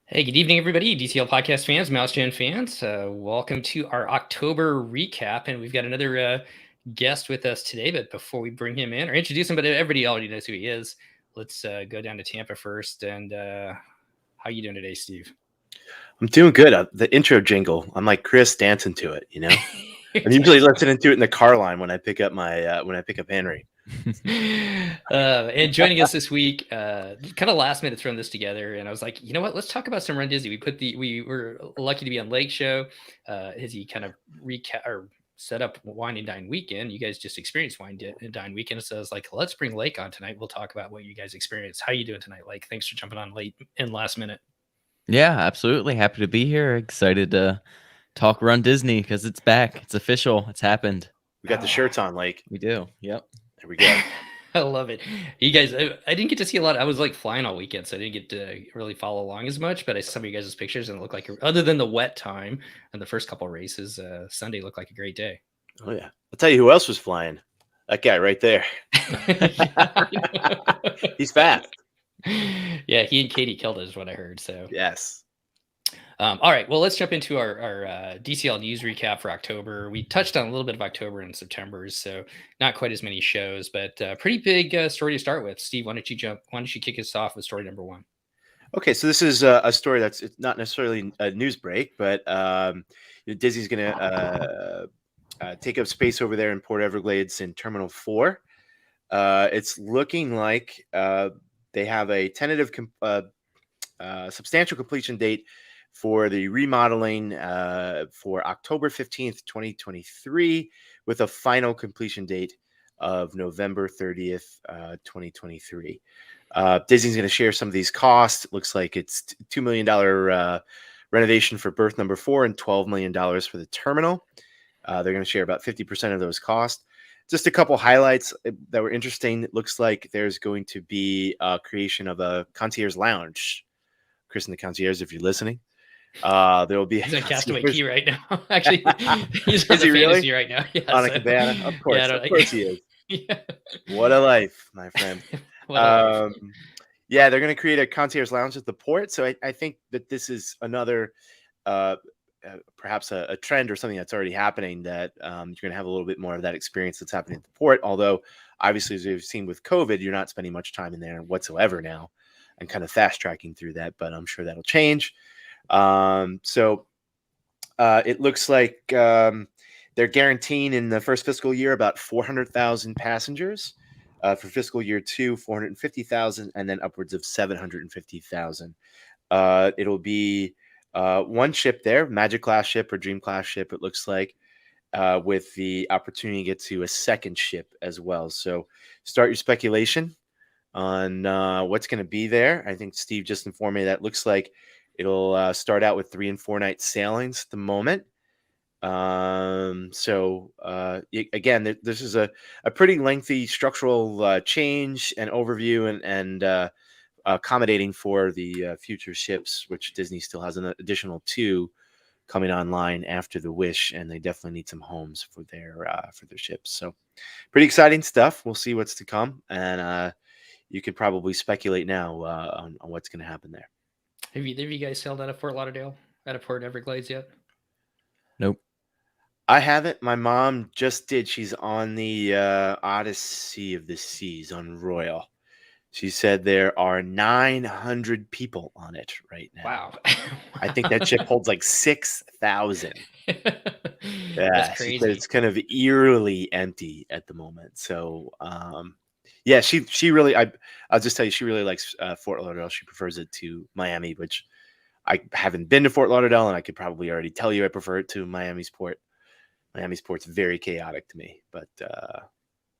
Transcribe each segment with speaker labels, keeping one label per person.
Speaker 1: Hey, good evening, everybody. DCL podcast fans, Mouse Gen fans. Welcome to our October recap. And we've got another guest with us today. But before we bring him in or introduce him, but everybody already knows who he is. Let's go down to Tampa first. And how you doing today, Steve?
Speaker 2: I'm doing good. The intro jingle, I'm like Chris dancing to it. I'm usually listening to it in the car line when I pick up Henry.
Speaker 1: And joining us this week, kind of last minute throwing this together, and I was like, you know what? Let's talk about some Run Disney. We were lucky to be on Lake Show. As he kind of recap or set up Wine and Dine weekend. You guys just experienced Wine and Dine weekend, so I was like, let's bring Lake on tonight. We'll talk about what you guys experienced. How you doing tonight, Lake? Thanks for jumping on late and last minute.
Speaker 3: Yeah, absolutely. Happy to be here. Excited to talk Run Disney because it's back. It's official. It's happened.
Speaker 2: We got the shirts on, Lake.
Speaker 3: We do. Yep.
Speaker 2: There we go.
Speaker 1: I love it. You guys, I didn't get to see a lot. I was like flying all weekend, so I didn't get to really follow along as much. But I saw some of you guys' pictures and it looked like, other than the wet time and the first couple of races, Sunday looked like a great day.
Speaker 2: Oh yeah, I'll tell you who else was flying. That guy right there. He's fast.
Speaker 1: Yeah, he and Katie killed it, is what I heard. So
Speaker 2: yes.
Speaker 1: All right, well, let's jump into our DCL news recap for October. We touched on a little bit of October and September, so not quite as many shows, but pretty big story to start with. Steve, why don't you kick us off with story number one?
Speaker 2: Okay, so this is a story that's not necessarily a news break, but Disney's going to take up space over there in Port Everglades in Terminal 4. It's looking like they have a tentative substantial completion date for the remodeling for October 15th, 2023, with a final completion date of November 30th, 2023. Disney's going to share some of these costs. It looks like it's $2 million renovation for berth number 4 and $12 million for the terminal. They're going to share about 50% of those costs. Just a couple highlights that were interesting. It looks like there's going to be a creation of a concierge lounge. Chris and the concierge, if you're listening. There will be
Speaker 1: he's on Castaway Key right now. Actually, he's on
Speaker 2: the
Speaker 1: really?
Speaker 2: fantasy
Speaker 1: right now.
Speaker 2: Yeah, on a cabana. Of course,
Speaker 1: yeah,
Speaker 2: of course he is.
Speaker 1: Yeah.
Speaker 2: What a life, my friend. Yeah, they're going to create a concierge lounge at the port. So I think that this is another, perhaps a trend or something that's already happening, that you're going to have a little bit more of that experience that's happening at the port. Although, obviously, as we've seen with COVID, you're not spending much time in there whatsoever now, and kind of fast tracking through that. But I'm sure that'll change. So it looks like they're guaranteeing in the first fiscal year about 400,000 passengers. For fiscal year 2, 450,000, and then upwards of 750,000. It'll be one ship there, Magic Class ship or Dream Class ship, it looks like, with the opportunity to get to a second ship as well. So start your speculation on what's going to be there. I think Steve just informed me that looks like it'll start out with 3 and 4 night sailings at the moment. So again, this is a pretty lengthy structural change and overview and accommodating for the future ships, which Disney still has an additional 2 coming online after the Wish, and they definitely need some homes for their ships. So pretty exciting stuff. We'll see what's to come, and you could probably speculate now on what's going to happen there.
Speaker 1: Have you guys sailed out of Fort Lauderdale, out of Port Everglades yet?
Speaker 3: Nope.
Speaker 2: I haven't. My mom just did. She's on the Odyssey of the Seas on Royal. She said there are 900 people on it right now.
Speaker 1: Wow.
Speaker 2: I think that ship holds like 6,000. Yeah,
Speaker 1: that's crazy.
Speaker 2: She said it's kind of eerily empty at the moment. So, yeah, she really. I'll just tell you, she really likes Fort Lauderdale. She prefers it to Miami, which I haven't been to Fort Lauderdale, and I could probably already tell you I prefer it to Miami's port. Miami's port's very chaotic to me, but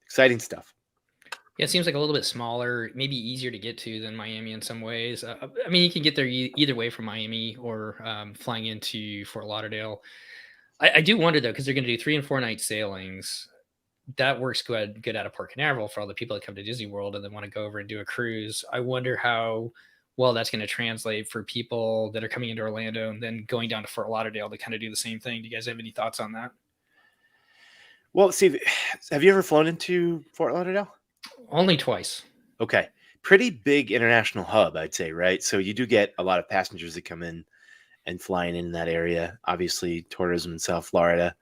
Speaker 2: exciting stuff.
Speaker 1: Yeah, it seems like a little bit smaller, maybe easier to get to than Miami in some ways. I mean, you can get there either way from Miami or flying into Fort Lauderdale. I do wonder, though, because they're going to do 3 and 4 night sailings. That works good out of Port Canaveral for all the people that come to Disney World and then want to go over and do a cruise. I wonder how well that's going to translate for people that are coming into Orlando and then going down to Fort Lauderdale to kind of do the same thing. Do you guys have any thoughts on that?
Speaker 2: Well, Steve, have you ever flown into Fort Lauderdale?
Speaker 1: Only twice.
Speaker 2: Okay. pretty big international hub, I'd say, right? So you do get a lot of passengers that come in and flying in that area. Obviously, tourism in South Florida.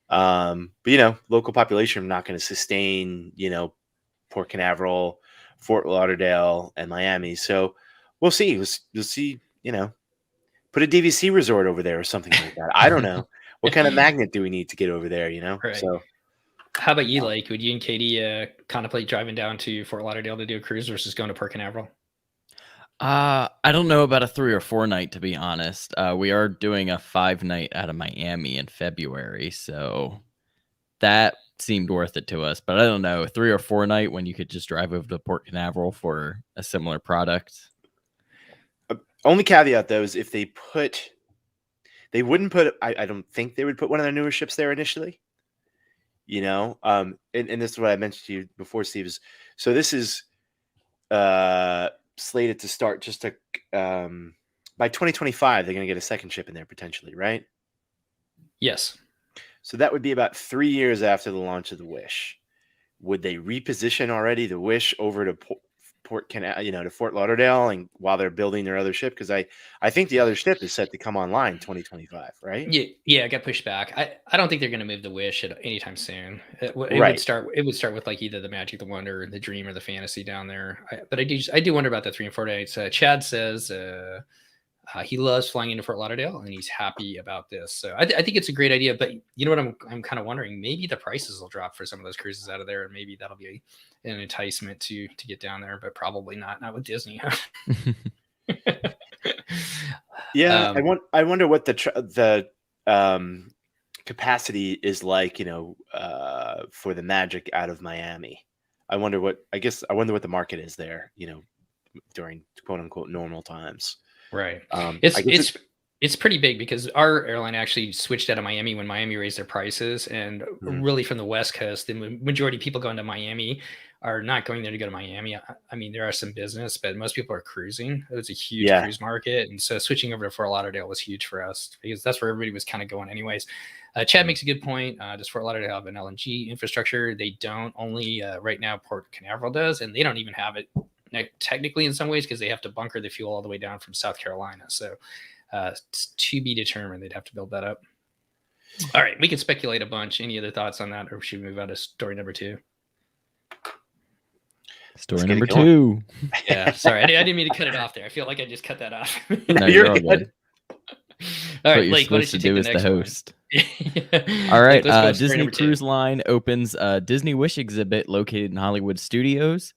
Speaker 2: But local population not going to sustain, Port Canaveral, Fort Lauderdale, and Miami. So we'll see. You'll see, put a DVC resort over there or something like that. I don't know. What kind of magnet do we need to get over there,
Speaker 1: Right.
Speaker 2: So
Speaker 1: how about you, Like? Would you and Katie contemplate driving down to Fort Lauderdale to do a cruise versus going to Port Canaveral?
Speaker 3: I don't know about a 3 or 4 night, to be honest. We are doing a 5 night out of Miami in February, so that seemed worth it to us. But I don't know, 3 or 4 night when you could just drive over to Port Canaveral for a similar product.
Speaker 2: Only caveat though is if they wouldn't put. I don't think they would put one of their newer ships there initially. And this is what I mentioned to you before, Steve. So this is slated to start just by 2025. They're going to get a second ship in there potentially, right?
Speaker 1: Yes.
Speaker 2: So that would be about 3 years after the launch of the Wish. Would they reposition already the Wish over to to Fort Lauderdale, and while they're building their other ship? Because I think the other ship is set to come online 2025, right?
Speaker 1: Yeah, it got pushed back. I don't think they're going to move the Wish at anytime soon. It would
Speaker 2: Right.
Speaker 1: start with like either the Magic, the Wonder, the Dream, or the Fantasy down there. But I do wonder about the 3 and 4 dates. Chad says he loves flying into Fort Lauderdale and he's happy about this. So I think it's a great idea. But you know what I'm kind of wondering? Maybe the prices will drop for some of those cruises out of there, and maybe that'll be an enticement to get down there. But probably not with Disney.
Speaker 2: Yeah, I wonder what the capacity is like, for the Magic out of Miami. I wonder what the market is there, during quote unquote normal times.
Speaker 1: Right.
Speaker 2: I
Speaker 1: It's
Speaker 2: guess
Speaker 1: it's pretty big because our airline actually switched out of Miami when Miami raised their prices, and really from the West Coast, the majority of people going to Miami are not going there to go to Miami. I mean, there are some business, but most people are cruising. It was a huge
Speaker 2: Yeah.
Speaker 1: cruise market, and so switching over to Fort Lauderdale was huge for us because that's where everybody was kind of going anyways. Chad makes a good point. Does Fort Lauderdale have an LNG infrastructure? They don't. Only right now Port Canaveral does, and they don't even have it technically in some ways because they have to bunker the fuel all the way down from South Carolina. So it's to be determined. They'd have to build that up. All right, we can speculate a bunch. Any other thoughts on that, or should we move on to story number 2?
Speaker 3: Story number 2.
Speaker 1: Yeah, sorry, I didn't mean to cut it off there. I feel like I just cut that off.
Speaker 3: No, you're all good.
Speaker 1: All right,
Speaker 3: what you're
Speaker 1: Blake, why don't
Speaker 3: supposed
Speaker 1: you
Speaker 3: to do
Speaker 1: take
Speaker 3: as
Speaker 1: the
Speaker 3: the
Speaker 1: next one?
Speaker 3: host. All right,
Speaker 1: Blake, let's go to story
Speaker 3: Disney
Speaker 1: number 2.
Speaker 3: Cruise Line opens a Disney Wish exhibit located in Hollywood Studios.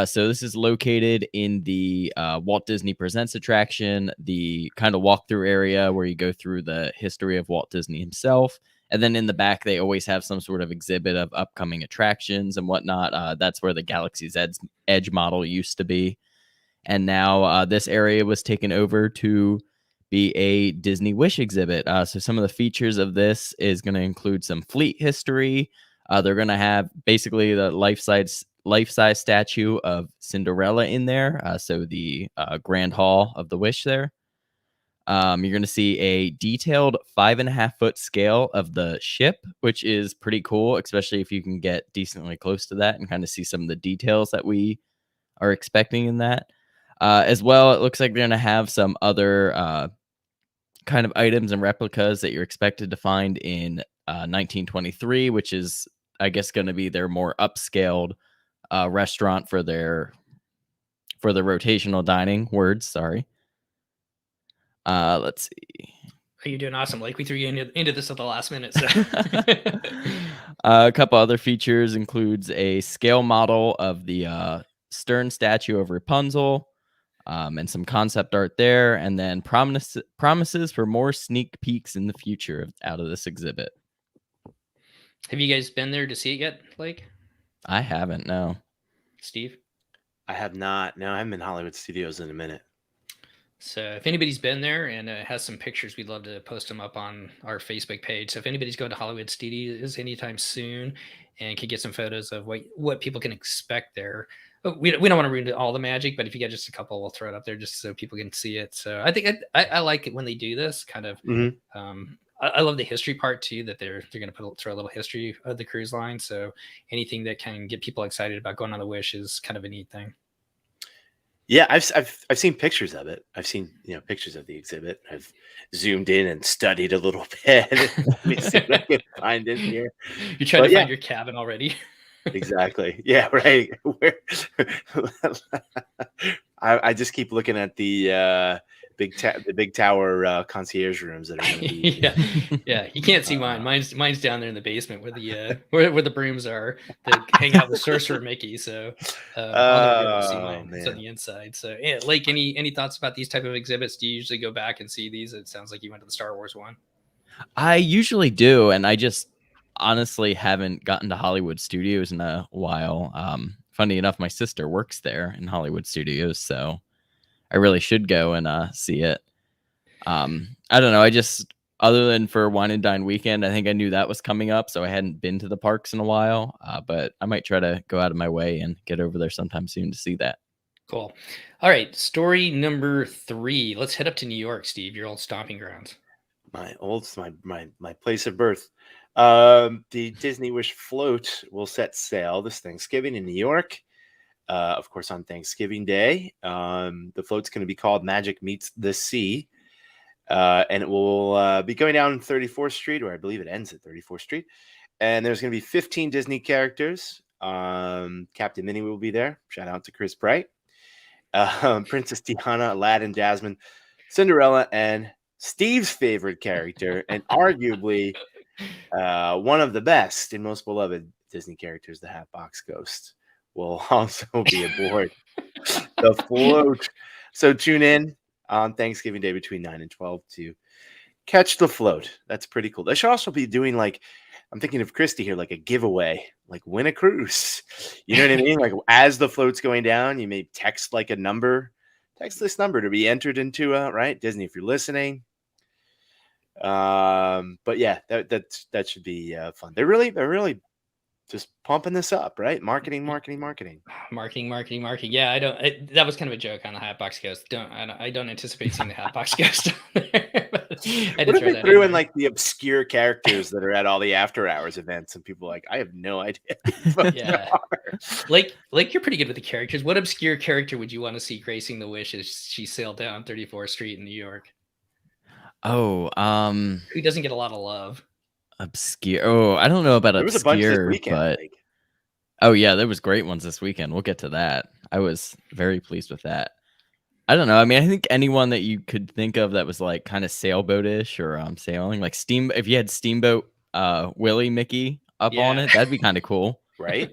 Speaker 3: So this is located in the Walt Disney Presents attraction, the kind of walkthrough area where you go through the history of Walt Disney himself. And then in the back, they always have some sort of exhibit of upcoming attractions and whatnot. That's where the Galaxy's Edge model used to be. And now this area was taken over to be a Disney Wish exhibit. So some of the features of this is going to include some fleet history. They're going to have basically the life-size statue of Cinderella in there. So the Grand Hall of the Wish there. You're going to see a detailed 5.5-foot scale of the ship, which is pretty cool, especially if you can get decently close to that and kind of see some of the details that we are expecting in that. As well, it looks like they're going to have some other kind of items and replicas that you're expected to find in 1923, which is, I guess, going to be their more upscaled restaurant for the rotational dining. Sorry. Let's see.
Speaker 1: Oh, you're doing awesome, Blake. We threw you into this at the last minute. So.
Speaker 3: A couple other features includes a scale model of the stern statue of Rapunzel, and some concept art there, and then promises for more sneak peeks in the future out of this exhibit.
Speaker 1: Have you guys been there to see it yet, Blake?
Speaker 3: I haven't, no.
Speaker 1: Steve?
Speaker 2: I have not. No, I haven't been in Hollywood Studios in a minute.
Speaker 1: So if anybody's been there and has some pictures, we'd love to post them up on our Facebook page. So if anybody's going to Hollywood Studios anytime soon and can get some photos of what people can expect there. We don't want to ruin all the magic, but if you get just a couple, we'll throw it up there just so people can see it. So I think I like it when they do this kind of. I love the history part too, that they're going to throw a little history of the cruise line. So anything that can get people excited about going on the Wish is kind of a neat thing.
Speaker 2: Yeah, I've seen pictures of it. I've seen pictures of the exhibit. I've zoomed in and studied a little bit. Let me see what I can find in here.
Speaker 1: You're trying to
Speaker 2: But yeah,
Speaker 1: find your cabin already.
Speaker 2: exactly. Yeah, right. Where I just keep looking at the the big tower concierge rooms that are going to be.
Speaker 1: Yeah, yeah. You can't see mine.
Speaker 2: Uh,
Speaker 1: Mine's down there in the basement where the where the brooms are that hang out with Sorcerer Mickey. So I'll never be able to see
Speaker 2: oh
Speaker 1: mine. It's on
Speaker 2: man.
Speaker 1: the inside. So yeah, Lake, any thoughts about these type of exhibits? Do you usually go back and see these? It sounds like you went to the Star Wars one.
Speaker 3: I usually do, and I just honestly haven't gotten to Hollywood Studios in a while. Funny enough, my sister works there in Hollywood Studios, so I really should go and see it. I don't know. I just, other than for Wine and Dine weekend, I think I knew that was coming up, so I hadn't been to the parks in a while. But I might try to go out of my way and get over there sometime soon to see that.
Speaker 1: Cool. All right, story number 3. Let's head up to New York, Steve, your old stomping grounds.
Speaker 2: My place of birth. The Disney Wish float will set sail this Thanksgiving in New York. Of course, on Thanksgiving Day. The float's going to be called Magic Meets the Sea. And it will be going down 34th Street, or I believe it ends at 34th Street. And there's going to be 15 Disney characters. Captain Minnie will be there. Shout out to Chris Bright. Princess Tiana, Aladdin, Jasmine, Cinderella, and Steve's favorite character, and arguably one of the best and most beloved Disney characters, the Hatbox Ghost, will also be aboard the float. So tune in on Thanksgiving Day between 9 and 12 to catch the float. That's pretty cool. They should also be doing, like, I'm thinking of Christy here, like a giveaway, like win a cruise. You know what I mean? Like as the float's going down, you may text like a number, text this number to be entered into right, Disney, if you're listening. But yeah, that should be fun. They're really just pumping this up, right? Marketing.
Speaker 1: Marketing. Yeah, that was kind of a joke on the Hatbox Ghost. I don't anticipate seeing the Hatbox Ghost on there. But I had to
Speaker 2: What if
Speaker 1: throw
Speaker 2: they
Speaker 1: that
Speaker 2: threw
Speaker 1: in
Speaker 2: in
Speaker 1: there.
Speaker 2: like the obscure characters that are at all the after hours events, and people are like, I have no idea who these folks
Speaker 1: Yeah.
Speaker 2: are.
Speaker 1: Like you're pretty good with the characters. What obscure character would you want to see gracing the Wish as she sailed down 34th Street in New York?
Speaker 3: Oh,
Speaker 1: Who doesn't get a lot of love?
Speaker 3: obscure. Oh, I don't know about
Speaker 2: There was a bunch this
Speaker 3: obscure,
Speaker 2: weekend.
Speaker 3: but
Speaker 2: Like,
Speaker 3: oh yeah, there was great ones this weekend. We'll get to that. I was very pleased with that. I don't know. I mean, I think anyone that you could think of that was like kind of sailboatish or sailing, like steam. If you had Steamboat Willie Mickey up on
Speaker 1: Yeah.
Speaker 3: it, that'd be kind of cool.
Speaker 2: right?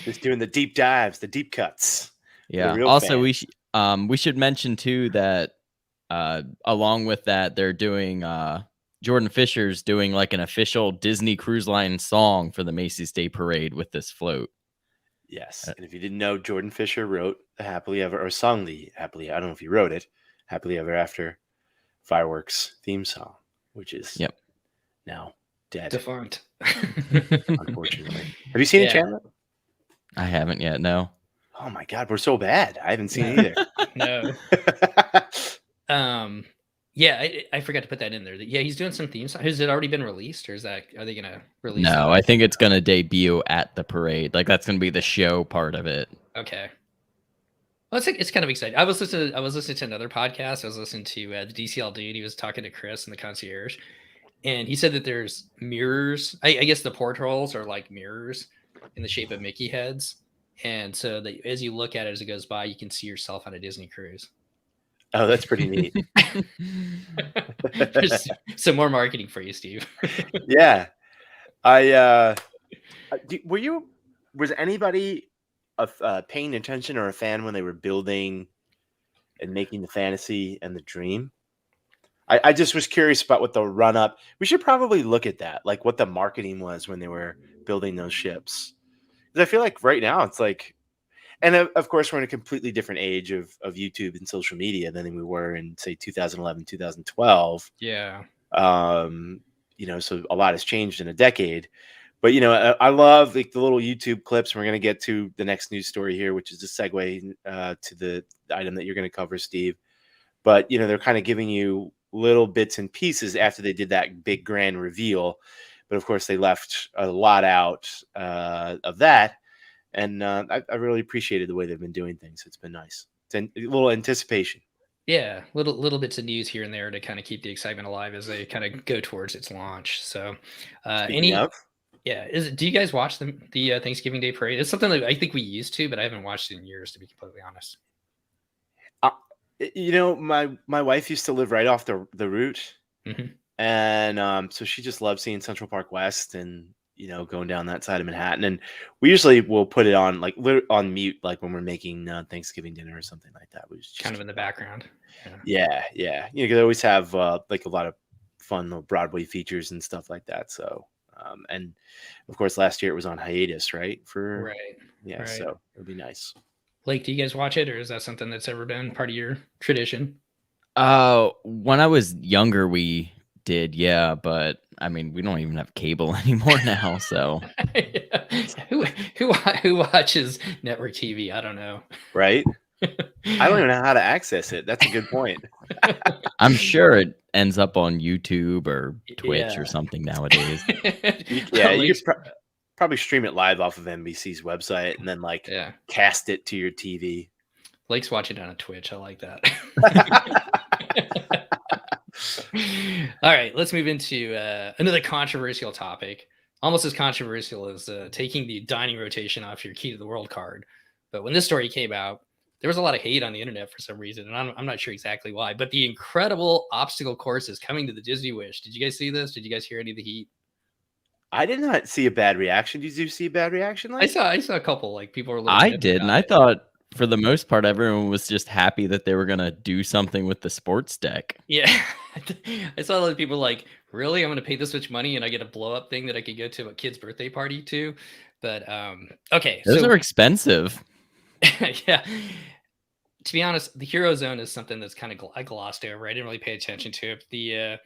Speaker 2: Just doing the deep dives, the deep cuts.
Speaker 3: Yeah.
Speaker 2: real
Speaker 3: Also,
Speaker 2: fans.
Speaker 3: we should mention too that along with that, they're doing Jordan Fisher's doing like an official Disney Cruise Line song for the Macy's Day Parade with this float.
Speaker 2: Yes. And if you didn't know, Jordan Fisher wrote the Happily Ever, or sung the Happily, I don't know if he wrote it, Happily Ever After fireworks theme song, which is now dead,
Speaker 1: Defunct.
Speaker 2: unfortunately. Have you seen it, Chandler?
Speaker 3: I haven't yet. No.
Speaker 2: Oh my God, we're so bad. I haven't seen it either.
Speaker 1: No. Yeah, I forgot to put that in there. Yeah, he's doing some theme song. Has it already been released, or are they gonna release it?
Speaker 3: No, I think it's gonna debut at the parade. Like that's gonna be the show part of it.
Speaker 1: Okay. Well, it's kind of exciting. I was listening to another podcast. I was listening to the DCL dude. He was talking to Chris in the concierge, and he said that there's mirrors. I guess the portholes are like mirrors in the shape of Mickey heads, and so that as you look at it as it goes by, you can see yourself on a Disney cruise.
Speaker 2: Oh, that's pretty neat.
Speaker 1: There's some more marketing for you, Steve.
Speaker 2: Yeah. Was anybody paying attention or a fan when they were building and making the fantasy and the dream? I just was curious about what the run up. We should probably look at that, like what the marketing was when they were building those ships. Because I feel like right now it's like, and of course we're in a completely different age of YouTube and social media than we were in, say, 2011, 2012.
Speaker 1: Yeah.
Speaker 2: So a lot has changed in a decade. But I love like the little YouTube clips. We're going to get to the next news story here, which is a segue to the item that you're going to cover, Steve. But they're kind of giving you little bits and pieces after they did that big grand reveal. But of course, they left a lot out of that. And I really appreciated the way they've been doing things. It's been nice. It's a little anticipation.
Speaker 1: Yeah, little bits of news here and there to kind of keep the excitement alive as they kind of go towards its launch. So,
Speaker 2: Speaking of,
Speaker 1: do you guys watch the Thanksgiving Day parade? It's something that I think we used to, but I haven't watched it in years, to be completely honest.
Speaker 2: uh, my wife used to live right off the route,
Speaker 1: Hmm.
Speaker 2: and so she just loves seeing Central Park West and going down that side of Manhattan. And we usually will put it on like on mute, like when we're making Thanksgiving dinner or something like that. We just
Speaker 1: Kind of in the background.
Speaker 2: yeah. They always have like a lot of fun little Broadway features and stuff like that. So and of course last year it was on hiatus, right? For
Speaker 1: Right.
Speaker 2: yeah,
Speaker 1: Right.
Speaker 2: so it'll be nice.
Speaker 1: Like, do you guys watch it, or is that something that's ever been part of your tradition?
Speaker 3: When I was younger, we did, yeah, but I mean, we don't even have cable anymore now, so
Speaker 1: Yeah. Who watches network TV? I don't know.
Speaker 2: Right? I don't even know how to access it. That's a good point.
Speaker 3: I'm sure it ends up on YouTube or Twitch
Speaker 1: Yeah.
Speaker 3: or something nowadays.
Speaker 2: Yeah, you
Speaker 1: Lake's-
Speaker 2: could probably stream it live off of NBC's website and then like
Speaker 1: yeah.
Speaker 2: cast it to your TV.
Speaker 1: Lake's watching on a Twitch. I like that. All right, let's move into another controversial topic. Almost as controversial as taking the dining rotation off your Key to the World card. But when this story came out, there was a lot of hate on the internet for some reason, and I'm not sure exactly why. But the incredible obstacle course is coming to the Disney Wish. Did you guys see this? Did you guys hear any of the heat?
Speaker 2: I did not see a bad reaction. Did you see a bad reaction?
Speaker 1: I
Speaker 2: Like,
Speaker 1: saw a couple, like, people were a little
Speaker 3: I
Speaker 1: miffed
Speaker 3: did, and
Speaker 1: about
Speaker 3: I
Speaker 1: it.
Speaker 3: thought for the most part, everyone was just happy that they were gonna do something with the sports deck.
Speaker 1: Yeah. I saw a lot of people like, really? I'm going to pay this much money and I get a blow up thing that I could go to a kid's birthday party to. But okay,
Speaker 3: Those
Speaker 1: so
Speaker 3: are expensive.
Speaker 1: yeah. To be honest, the Hero Zone is something that's kind of I glossed over. I didn't really pay attention to it. The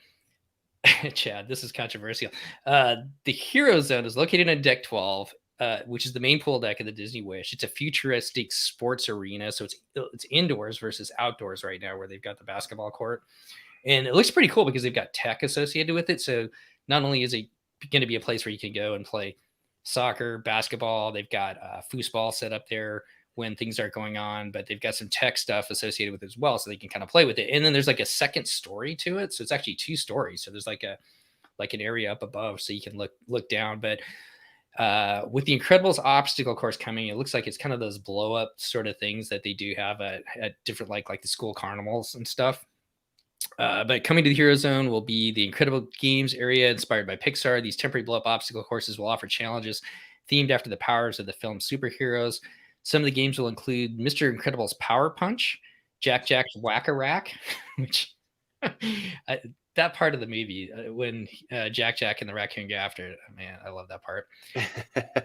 Speaker 1: Chad, this is controversial. The Hero Zone is located on Deck 12, which is the main pool deck of the Disney Wish. It's a futuristic sports arena, so it's indoors versus outdoors right now, where they've got the basketball court, and it looks pretty cool because they've got tech associated with it. So not only is it going to be a place where you can go and play soccer, basketball, they've got foosball set up there when things aren't going on, but they've got some tech stuff associated with it as well, so they can kind of play with it. And then there's like a second story to it, so it's actually 2 stories. So there's like an area up above, so you can look down. But with the Incredibles obstacle course coming, it looks like it's kind of those blow up sort of things that they do have at different like the school carnivals and stuff. But coming to the Hero Zone will be the Incredible Games area inspired by Pixar. These temporary blow up obstacle courses will offer challenges themed after the powers of the film superheroes. Some of the games will include Mr. Incredible's Power Punch, Jack Jack's Whack-A-Rack, which that part of the movie, when Jack and the raccoon go after it, man, I love that part.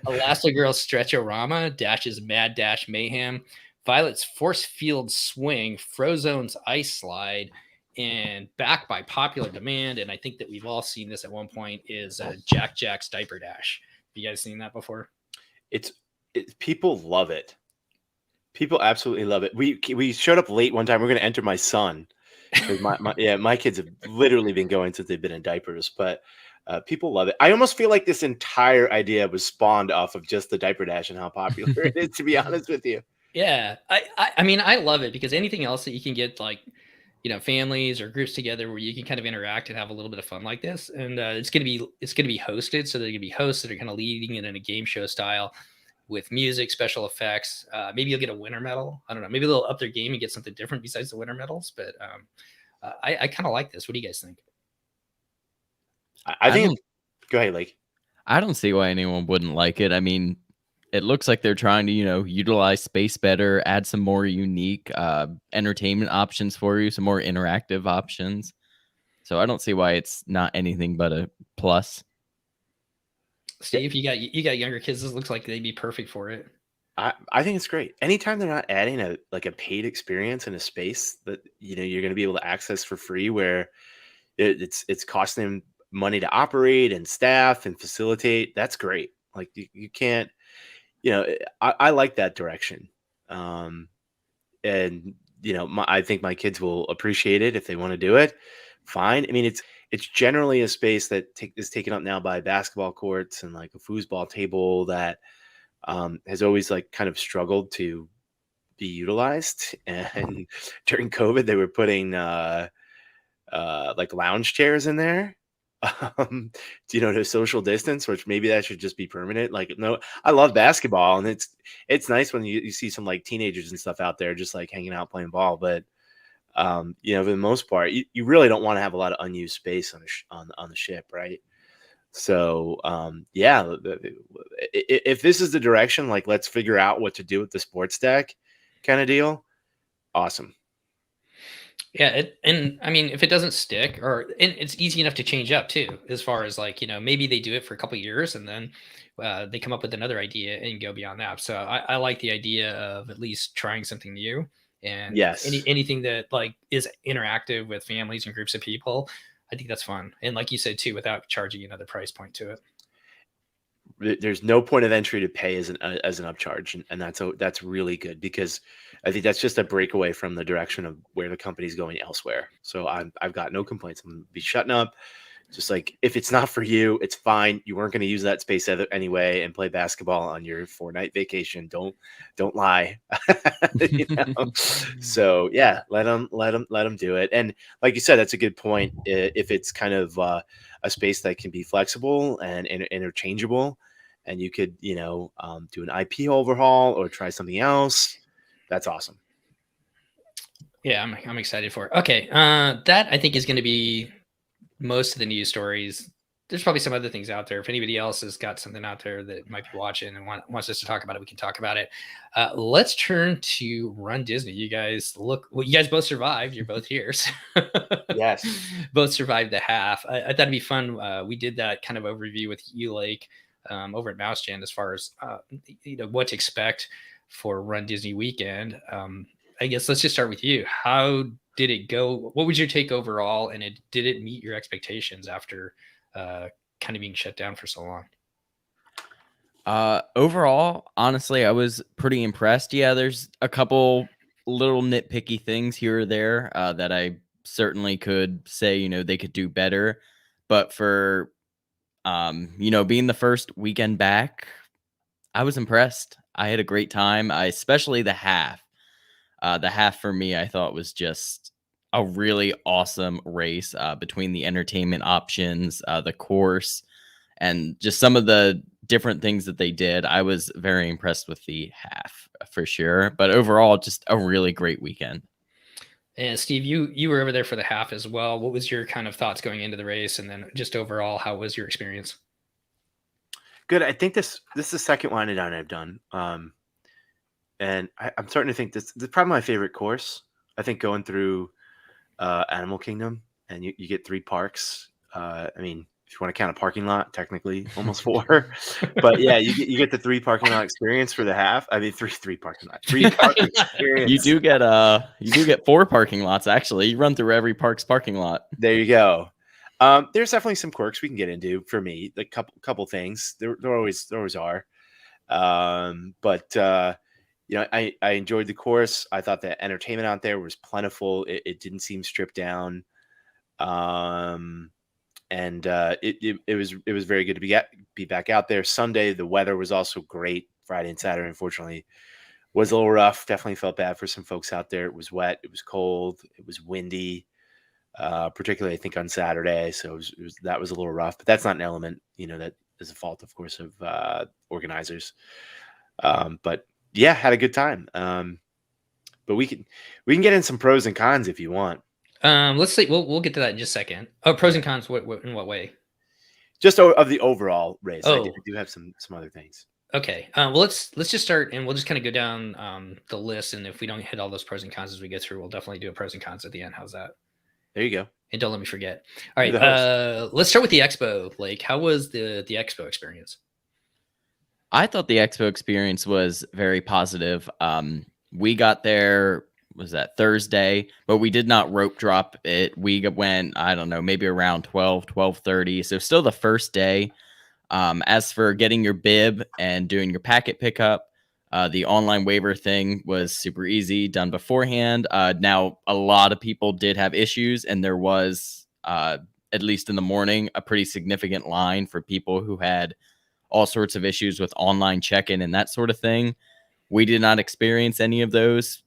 Speaker 1: Elastigirl's Stretch-O-Rama, Dash's Mad Dash Mayhem, Violet's Force Field Swing, Frozone's Ice Slide, and back by popular demand, and I think that we've all seen this at one point, is Jack Jack's Diaper Dash. Have you guys seen that before?
Speaker 2: People love it. People absolutely love it. We showed up late one time. We're going to enter my son. My kids have literally been going since they've been in diapers, but people love it. I almost feel like this entire idea was spawned off of just the Diaper Dash and how popular it is, to be honest with you.
Speaker 1: Yeah, I mean, I love it because anything else that you can get, like, families or groups together where you can kind of interact and have a little bit of fun like this, and it's gonna be hosted, so they're gonna be hosts that are kind of leading it in a game show style with music, special effects. Maybe you'll get a winner medal. I don't know. Maybe they'll up their game and get something different besides the winner medals. But I kind of like this. What do you guys think?
Speaker 2: I think. Go ahead, Lake.
Speaker 3: I don't see why anyone wouldn't like it. I mean, it looks like they're trying to, utilize space better, add some more unique entertainment options for you, some more interactive options. So I don't see why it's not anything but a plus.
Speaker 1: Steve, you got younger kids. This looks like they'd be perfect for it.
Speaker 2: I think it's great. Anytime they're not adding a paid experience in a space that you're going to be able to access for free, where it's costing them money to operate and staff and facilitate, that's great. Like you can't, I like that direction. And I think my kids will appreciate it if they want to do it. Fine. I mean, it's generally a space that is taken up now by basketball courts and like a foosball table that has always like kind of struggled to be utilized. And during COVID, they were putting like lounge chairs in there, um, to social distance, which maybe that should just be permanent. Like, no, I love basketball, and it's nice when you see some like teenagers and stuff out there just like hanging out playing ball. But for the most part, you really don't want to have a lot of unused space on the ship, right? So yeah, if this is the direction, like let's figure out what to do with the sports deck, kind of deal. Awesome.
Speaker 1: Yeah, and I mean, if it doesn't stick, and it's easy enough to change up too, as far as like maybe they do it for a couple years and then they come up with another idea and go beyond that. So I like the idea of at least trying something new, and
Speaker 2: Yes.
Speaker 1: anything that like is interactive with families and groups of people. I think that's fun, and like you said too, without charging another price point to it.
Speaker 2: There's no point of entry to pay as an upcharge, and that's really good, because I think that's just a breakaway from the direction of where the company's going elsewhere. So I've got no complaints. I'm gonna be shutting up. Just like, if it's not for you, it's fine. You weren't going to use that space anyway and play basketball on your 4-night vacation. Don't lie. So yeah, let them do it. And like you said, that's a good point. If it's kind of a space that can be flexible and interchangeable, and you could do an IP overhaul or try something else, that's awesome.
Speaker 1: Yeah, I'm excited for it. Okay, that I think is going to be most of the news stories. There's probably some other things out there. If anybody else has got something out there that might be watching and wants us to talk about it, we can talk about it. Let's turn to Run Disney. You guys you guys both survived. You're both here. So
Speaker 2: Yes.
Speaker 1: Both survived the half. I thought it'd be fun. We did that kind of overview with you, Lake, over at Mouse Jam, as far as what to expect for Run Disney weekend. I guess let's just start with you. How did it go? What was your take overall? And did it meet your expectations after kind of being shut down for so long?
Speaker 3: Overall, honestly, I was pretty impressed. Yeah, there's a couple little nitpicky things here or there that I certainly could say, they could do better. But for, being the first weekend back, I was impressed. I had a great time, especially the half. The half for me, I thought was just a really awesome race between the entertainment options, the course, and just some of the different things that they did. I was very impressed with the half for sure. But overall, just a really great weekend.
Speaker 1: And Steve, you were over there for the half as well. What was your kind of thoughts going into the race, and then just overall, how was your experience?
Speaker 2: Good. I think this is the second wind down I've done. And I'm starting to think this is probably my favorite course. I think going through Animal Kingdom, and you get 3 parks. I mean, if you want to count a parking lot, technically almost 4. But yeah, you get the 3 parking lot experience for the half. I mean, three parking lot, 3 park experience.
Speaker 3: You do get 4 parking lots, actually. You run through every park's parking lot.
Speaker 2: There you go. There's definitely some quirks we can get into for me. The couple things. There always are. But I enjoyed the course. I thought the entertainment out there was plentiful. It didn't seem stripped down. And it was very good to be back out there. Sunday, the weather was also great. Friday and Saturday, unfortunately, was a little rough. Definitely felt bad for some folks out there. It was wet. It was cold. It was windy. Particularly, I think, on Saturday. So that was a little rough. But that's not an element, that is a fault, of course, of organizers. But yeah, had a good time. But we can get in some pros and cons if you want.
Speaker 1: Let's see. We'll get to that in just a second. Oh, pros and cons. What in what way?
Speaker 2: Just of the overall race.
Speaker 1: Oh.
Speaker 2: I do have some other things.
Speaker 1: Okay. Well, let's just start, and we'll just kind of go down the list. And if we don't hit all those pros and cons as we get through, we'll definitely do a pros and cons at the end. How's that?
Speaker 2: There you go.
Speaker 1: And don't let me forget. All right. Let's start with the expo. Like, how was the expo experience?
Speaker 3: I thought the expo experience was very positive. We got there, was that Thursday, but we did not rope drop it. We went, I don't know, maybe around 12:30. So still the first day. As for getting your bib and doing your packet pickup, the online waiver thing was super easy, done beforehand. Now, a lot of people did have issues, and there was, at least in the morning, a pretty significant line for people who had all sorts of issues with online check-in and that sort of thing. We did not experience any of those.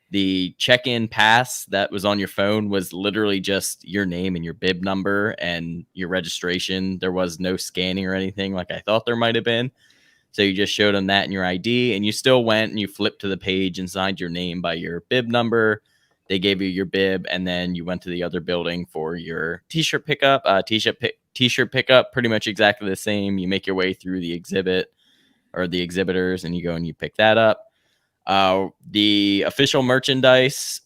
Speaker 3: The check-in pass that was on your phone was literally just your name and your bib number and your registration. There was no scanning or anything like I thought there might have been. So you just showed them that and your ID, and you still went and you flipped to the page and signed your name by your bib number. They gave you your bib, and then you went to the other building for your t-shirt pickup. T-shirt pickup, pretty much exactly the same. You make your way through the exhibit or the exhibitors, and you go and you pick that up. The official merchandise,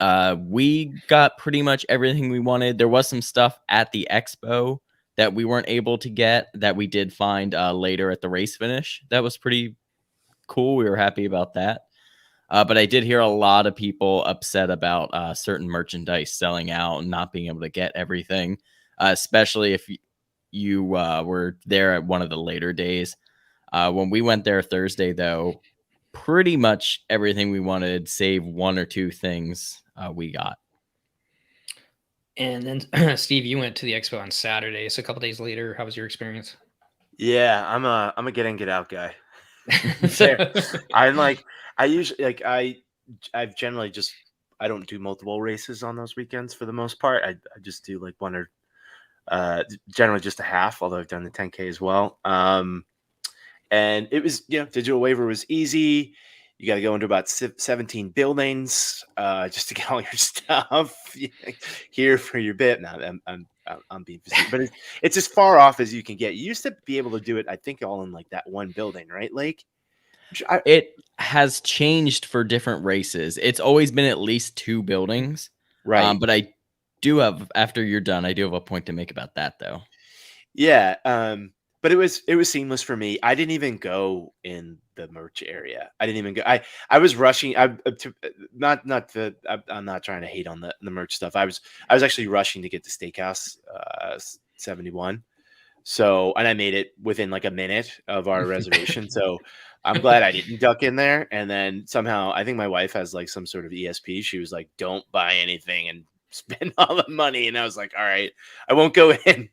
Speaker 3: we got pretty much everything we wanted. There was some stuff at the expo that we weren't able to get that we did find later at the race finish. That was pretty cool. We were happy about that. But I did hear a lot of people upset about certain merchandise selling out and not being able to get everything, especially if you were there at one of the later days. When we went there Thursday, though, pretty much everything we wanted, save one or two things, we got.
Speaker 1: And then, Steve, you went to the expo on Saturday. So a couple days later, how was your experience?
Speaker 2: Yeah, I'm a get in, get out guy. I'm like, I usually like I've generally just I don't do multiple races on those weekends for the most part. I just do like one or generally just a half, although I've done the 10K as well. And it was, digital waiver was easy. You got to go into about 17 buildings just to get all your stuff here for your bit. No, I'm being facetious, but it's as far off as you can get. You used to be able to do it, I think, all in like that one building, right, Lake?
Speaker 3: It has changed for different races. It's always been at least 2 buildings.
Speaker 2: Right.
Speaker 3: But I do have, after you're done, I do have a point to make about that, though.
Speaker 2: Yeah. But it was seamless for me. I didn't even go in the merch area. I didn't even go. I was rushing. I'm not trying to hate on the merch stuff. I was actually rushing to get to Steakhouse 71. So, and I made it within like a minute of our reservation. So I'm glad I didn't duck in there. And then somehow I think my wife has like some sort of ESP. She was like, "Don't buy anything and spend all the money." And I was like, "All right, I won't go in."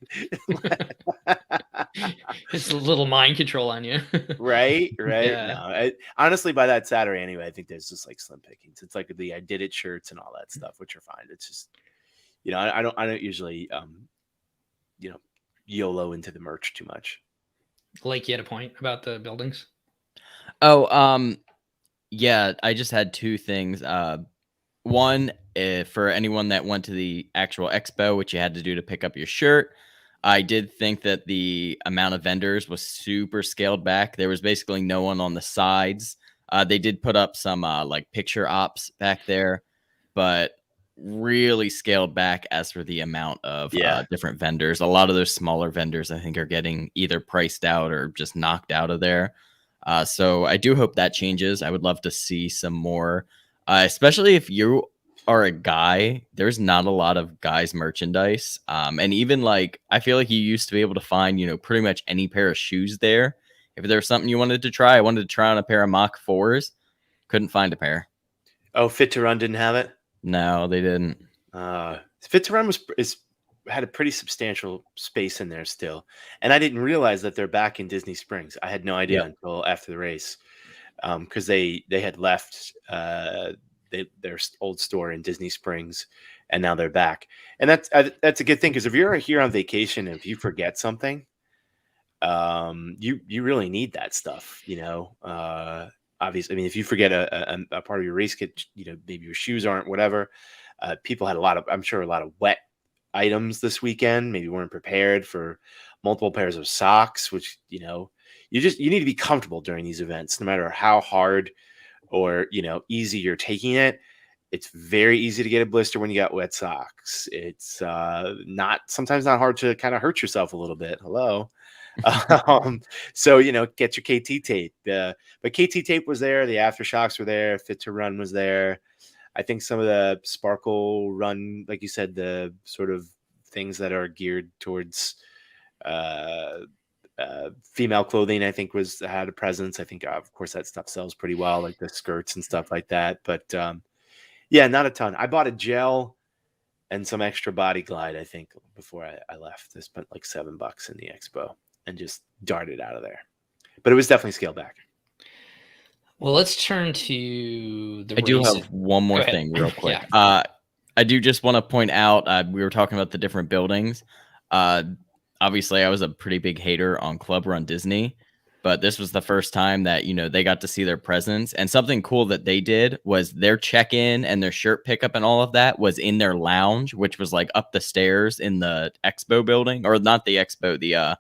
Speaker 1: It's a little mind control on you.
Speaker 2: Right.
Speaker 1: Yeah.
Speaker 2: No, honestly, by that Saturday anyway, I think there's just like slim pickings. It's like the I did it shirts and all that stuff, which are fine. It's just, I don't usually, YOLO into the merch too much.
Speaker 1: Like, you had a point about the buildings?
Speaker 3: Oh, yeah, I just had 2 things. One, for anyone that went to the actual expo, which you had to do to pick up your shirt, I did think that the amount of vendors was super scaled back. There was basically no one on the sides. They did put up some like picture ops back there, but really scaled back as for the amount of different vendors. A lot of those smaller vendors, I think, are getting either priced out or just knocked out of there. So I do hope that changes. I would love to see some more, especially if you are a guy. There's not a lot of guys merchandise. And even like, I feel like you used to be able to find, pretty much any pair of shoes there. If there's something you wanted to try, I wanted to try on a pair of Mach 4s. Couldn't find a pair.
Speaker 2: Oh, Fit to Run didn't have it?
Speaker 3: No, they didn't.
Speaker 2: Fit to Run had a pretty substantial space in there still. And I didn't realize that they're back in Disney Springs. I had no idea until after the race. Because they had left their old store in Disney Springs, and now they're back. And that's a good thing, because if you're here on vacation and if you forget something, you really need that stuff. Obviously, I mean, if you forget a part of your race kit, maybe your shoes aren't, whatever. People had I'm sure a lot of wet items this weekend. Maybe weren't prepared for multiple pairs of socks, which you need to be comfortable during these events, no matter how hard or easy you're taking it. It's very easy to get a blister when you got wet socks. It's sometimes not hard to kind of hurt yourself a little bit. Hello. So get your KT tape. But KT tape was there. The aftershocks were there. Fit to Run was there. I think some of the Sparkle Run, like you said, the sort of things that are geared towards female clothing, I think had a presence. I think of course that stuff sells pretty well, like the skirts and stuff like that. But yeah, not a ton. I bought a gel and some extra body glide, I think, before I left. I spent like $7 in the expo and just darted out of there. But it was definitely scaled back.
Speaker 1: Well, let's turn to the
Speaker 3: I do
Speaker 1: races.
Speaker 3: have one
Speaker 1: Go
Speaker 3: more
Speaker 1: ahead.
Speaker 3: thing real quick.
Speaker 1: Yeah.
Speaker 3: I do just want to point out, we were talking about the different buildings. Uh, Obviously, I was a pretty big hater on Club Run Disney, but this was the first time that, they got to see their presence. And something cool that they did was their check-in and their shirt pickup and all of that was in their lounge, which was like up the stairs in the expo building, or not the expo, the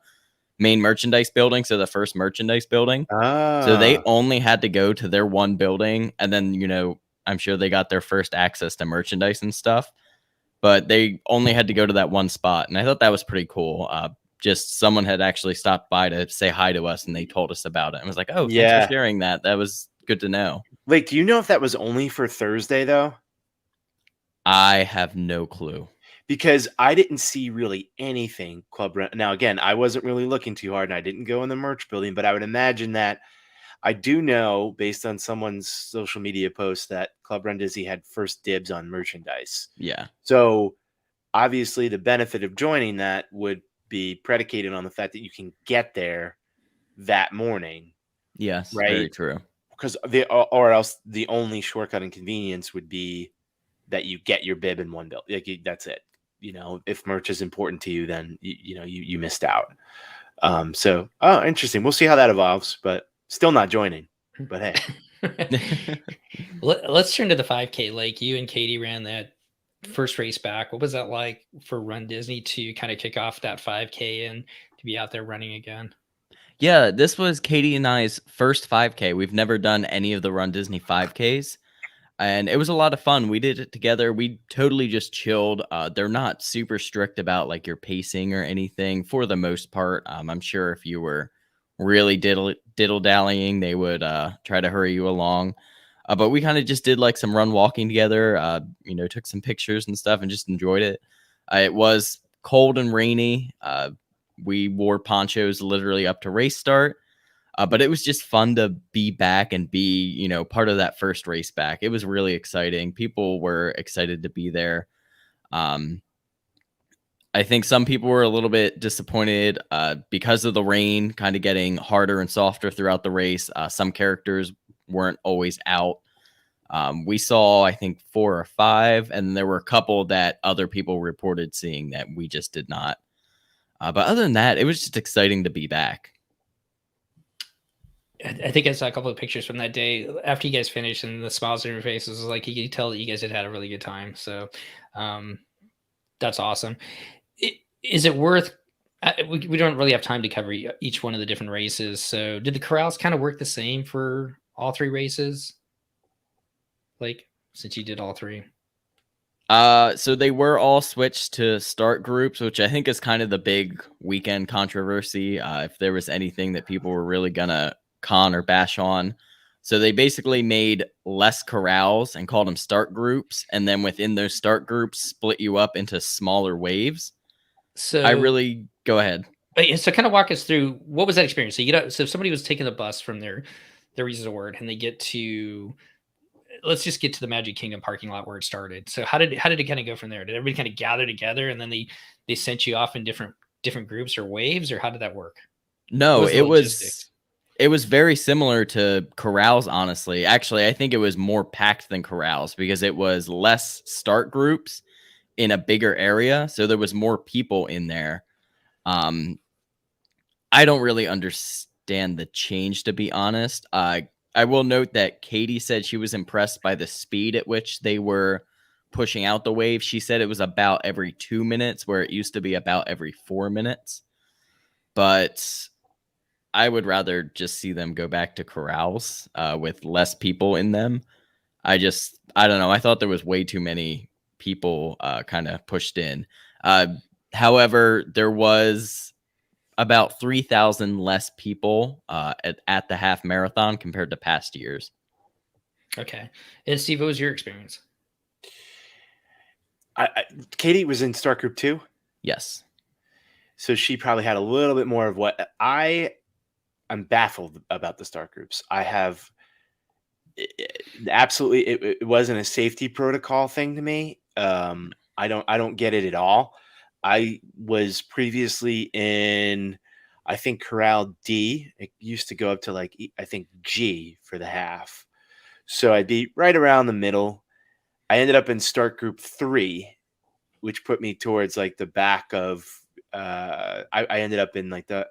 Speaker 3: main merchandise building. So the first merchandise building. So they
Speaker 2: Ah,
Speaker 3: only had to go to their one building, and then, I'm sure they got their first access to merchandise and stuff, but they only had to go to that one spot. And I thought that was pretty cool. Just someone had actually stopped by to say hi to us, and they told us about it. I was like, oh, thanks for
Speaker 2: yeah.
Speaker 3: sharing that. That was good to know.
Speaker 2: Wait, do you know if that was only for Thursday though?
Speaker 3: I have no clue.
Speaker 2: Because I didn't see really anything Club Run. Now, again, I wasn't really looking too hard and I didn't go in the merch building, but I would imagine that I do know based on someone's social media post that Club Run Disney had first dibs on merchandise.
Speaker 3: Yeah.
Speaker 2: So obviously the benefit of joining that would be predicated on the fact that you can get there that morning,
Speaker 3: Yes.
Speaker 2: right?
Speaker 3: Very true.
Speaker 2: Because or else the only shortcut and convenience would be that you get your bib in one bill. Like that's it. If merch is important to you, then you missed out. So interesting. We'll see how that evolves, but still not joining. But hey,
Speaker 1: Let's turn to the 5K. Like you and Katie ran that first race back. What was that like for Run Disney to kind of kick off that 5K and to be out there running again?
Speaker 3: Yeah, this was Katie and I's first 5K. We've never done any of the Run Disney 5Ks. And it was a lot of fun. We did it together. We totally just chilled. They're not super strict about like your pacing or anything for the most part. I'm sure if you were really diddle dallying, they would try to hurry you along. But we kind of just did like some run walking together. Took some pictures and stuff and just enjoyed it. It was cold and rainy. We wore ponchos literally up to race start. But it was just fun to be back and be, part of that first race back. It was really exciting. People were excited to be there. I think some people were a little bit disappointed because of the rain kind of getting harder and softer throughout the race. Some characters weren't always out. We saw, I think, 4 or 5, and there were a couple that other people reported seeing that we just did not. But other than that, it was just exciting to be back.
Speaker 1: I think I saw a couple of pictures from that day after you guys finished, and the smiles on your faces was like you could tell that you guys had a really good time. So that's awesome. Is it worth? We don't really have time to cover each one of the different races. So did the corrals kind of work the same for all 3 races? Like since you did all 3.
Speaker 3: So they were all switched to start groups, which I think is kind of the big weekend controversy. If there was anything that people were really gonna con or bash on. So they basically made less corrals and called them start groups. And then within those start groups, split you up into smaller waves.
Speaker 1: So
Speaker 3: I really go ahead.
Speaker 1: So kind of walk us through what was that experience. So you get so if somebody was taking the bus from their resort and they get to, let's just get to the Magic Kingdom parking lot where it started. So how did it kind of go from there? Did everybody kind of gather together and then they sent you off in different groups or waves, or how did that work?
Speaker 3: No,
Speaker 1: the logistics?
Speaker 3: it was very similar to corrals, honestly. Actually, I think it was more packed than corrals because it was less start groups in a bigger area. So there was more people in there. I don't really understand the change, to be honest. I will note that Katie said she was impressed by the speed at which they were pushing out the wave. She said it was about every 2 minutes, where it used to be about every 4 minutes. But I would rather just see them go back to corrals with less people in them. I don't know. I thought there was way too many people kind of pushed in. However, there was about 3,000 less people at the half marathon compared to past years.
Speaker 1: Okay. And Steve, what was your experience?
Speaker 2: Katie was in start group 2.
Speaker 3: Yes.
Speaker 2: So she probably had a little bit more of what I'm baffled about the start groups. I have absolutely, it wasn't a safety protocol thing to me. I don't get it at all. I was previously in I think Corral D, it used to go up to like, I think G for the half. So I'd be right around the middle. I ended up in start group 3, which put me towards like the back of, I ended up in like the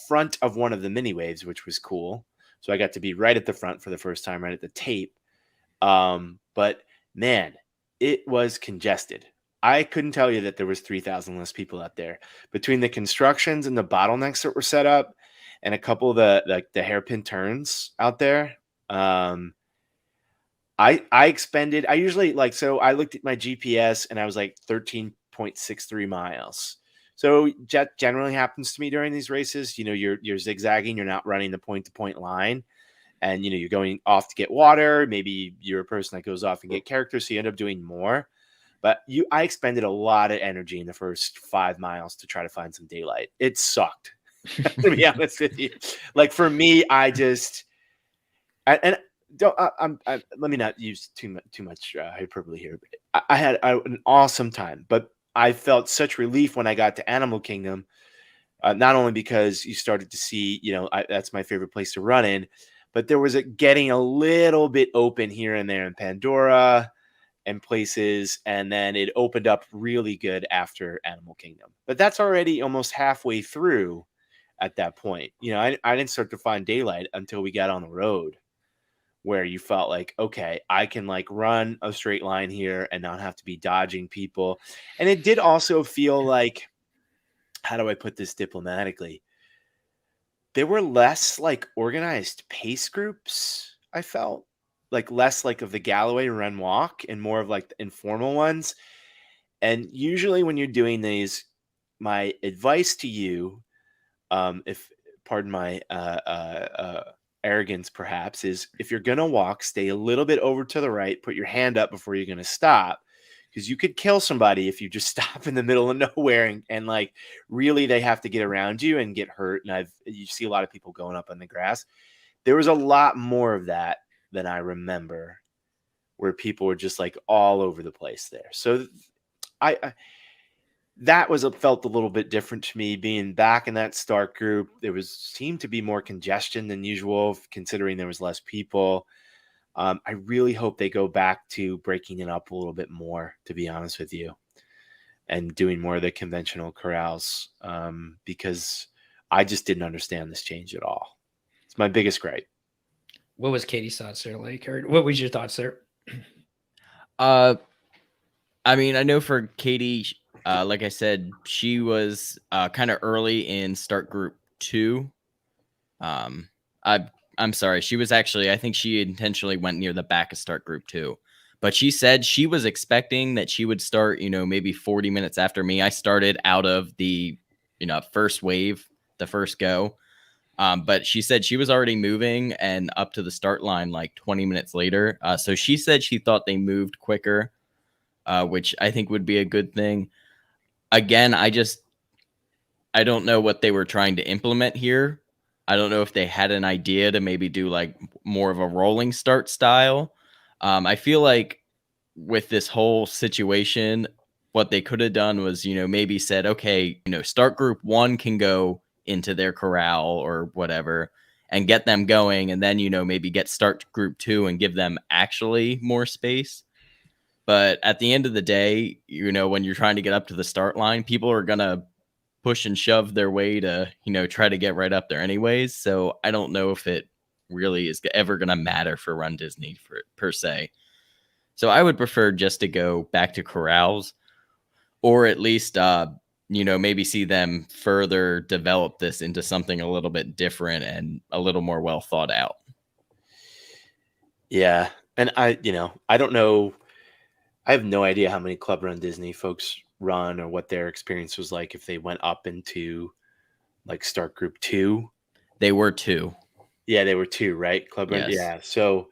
Speaker 2: front of one of the mini waves, which was cool. So I got to be right at the front for the first time, right at the tape. But man, it was congested. I couldn't tell you that there was 3,000 less people out there between the constructions and the bottlenecks that were set up and a couple of the hairpin turns out there. I expended, I usually like, so I looked at my GPS and I was like 13.63 miles. So that generally happens to me during these races. You know, you're zigzagging, you're not running the point to point line. And, you know, you're going off to get water. Maybe you're a person that goes off and get characters, so you end up doing more. But I expended a lot of energy in the first 5 miles to try to find some daylight. It sucked, to be honest with you. Like for me, I just let me not use too much hyperbole here. But I had an awesome time, but I felt such relief when I got to Animal Kingdom. Not only because you started to see, you know, that's my favorite place to run in, but there was getting a little bit open here and there in Pandora and places, and then it opened up really good after Animal Kingdom. But that's already almost halfway through at that point. You know, I didn't start to find daylight until we got on the road, where you felt like, okay, I can like run a straight line here and not have to be dodging people. And it did also feel like, how do I put this diplomatically? There were less like organized pace groups. I felt like less like of the Galloway run walk and more of like the informal ones. And usually when you're doing these, my advice to you, if pardon my arrogance perhaps, is if you're going to walk, stay a little bit over to the right, put your hand up before you're going to stop, because you could kill somebody if you just stop in the middle of nowhere and like really they have to get around you and get hurt. And you see a lot of people going up on the grass. There was a lot more of that than I remember, where people were just like all over the place there. So that felt a little bit different to me being back in that start group. There seemed to be more congestion than usual, considering there was less people. I really hope they go back to breaking it up a little bit more, to be honest with you, and doing more of the conventional corrals, because I just didn't understand this change at all. It's my biggest gripe.
Speaker 1: What was Katie's thoughts there, like, or what was your thoughts there?
Speaker 3: I mean, I know for Katie, like I said, she was kind of early in start group 2. I'm sorry. She was actually, I think she intentionally went near the back of start group 2. But she said she was expecting that she would start, you know, maybe 40 minutes after me. I started out of the, you know, first wave, the first go. But she said she was already moving and up to the start line like 20 minutes later. So she said she thought they moved quicker, which I think would be a good thing. Again, I don't know what they were trying to implement here. I don't know if they had an idea to maybe do like more of a rolling start style. I feel like with this whole situation, what they could have done was, you know, maybe said, okay, you know, start group 1 can go into their corral or whatever and get them going. And then, you know, maybe get start group 2 and give them actually more space. But at the end of the day, you know, when you're trying to get up to the start line, people are going to push and shove their way to, you know, try to get right up there anyways. So I don't know if it really is ever going to matter for Run Disney per se. So I would prefer just to go back to corrals, or at least, you know, maybe see them further develop this into something a little bit different and a little more well thought out.
Speaker 2: Yeah. And I don't know. I have no idea how many Club Run Disney folks run or what their experience was like if they went up into like start group 2.
Speaker 3: They were 2.
Speaker 2: Yeah, they were 2, right? Club Run.
Speaker 3: Yes.
Speaker 2: Yeah. So,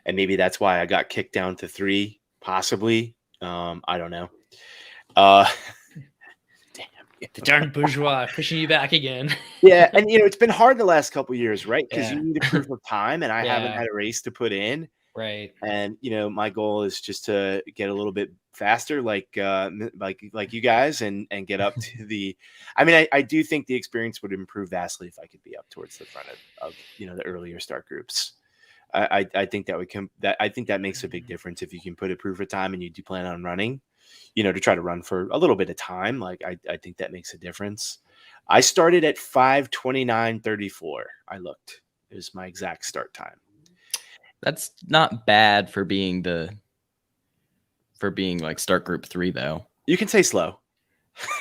Speaker 2: and maybe that's why I got kicked down to 3, possibly. I don't know. Damn.
Speaker 1: The darn bourgeois pushing you back again.
Speaker 2: Yeah, and you know, it's been hard the last couple of years, right? Because
Speaker 1: Yeah.
Speaker 2: you need a proof of time, and I haven't
Speaker 1: Yeah.
Speaker 2: had a race to put in.
Speaker 1: Right.
Speaker 2: And my goal is just to get a little bit faster, like you guys, and get up to the. I mean, I do think the experience would improve vastly if I could be up towards the front of the earlier start groups. I think that would I think that makes a big difference if you can put a proof of time and you do plan on running, to try to run for a little bit of time. Like I think that makes a difference. I started at 5:29:34. I looked. It was my exact start time.
Speaker 3: That's not bad for being like start group 3 though.
Speaker 2: You can say slow.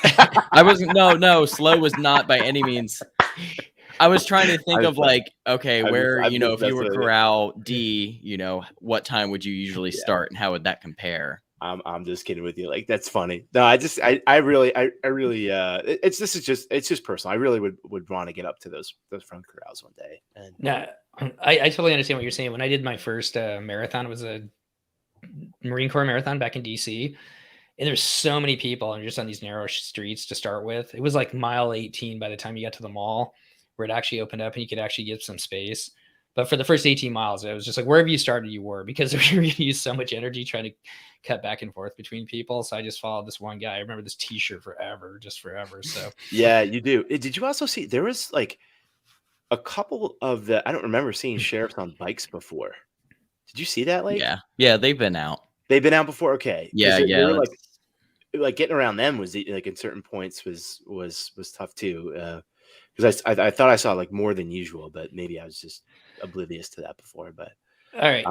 Speaker 3: I wasn't no, slow was not by any means. I was trying to think of like, okay, where, if you were corral D, what time would you usually start and how would that compare?
Speaker 2: I'm just kidding with you. Like, that's funny. No, I really, it's just personal. I really would want to get up to those front corrals one day. And
Speaker 1: no, I totally understand what you're saying. When I did my first marathon, it was a Marine Corps marathon back in DC. And there's so many people and just on these narrow streets to start with. It was like mile 18 by the time you got to the mall where it actually opened up and you could actually get some space. But for the first 18 miles, it was just like wherever you started, you were, because we were going to use so much energy trying to cut back and forth between people. So I just followed this one guy. I remember this t-shirt forever. So
Speaker 2: yeah, you do. Did you also see there was like a couple of I don't remember seeing sheriffs on bikes before. Did you see that? Like,
Speaker 3: yeah, they've been out.
Speaker 2: They've been out before. Okay.
Speaker 3: Yeah.
Speaker 2: They were like getting around them was like in certain points was tough too. Because I thought I saw like more than usual, but maybe I was just oblivious to that before. But
Speaker 1: all right.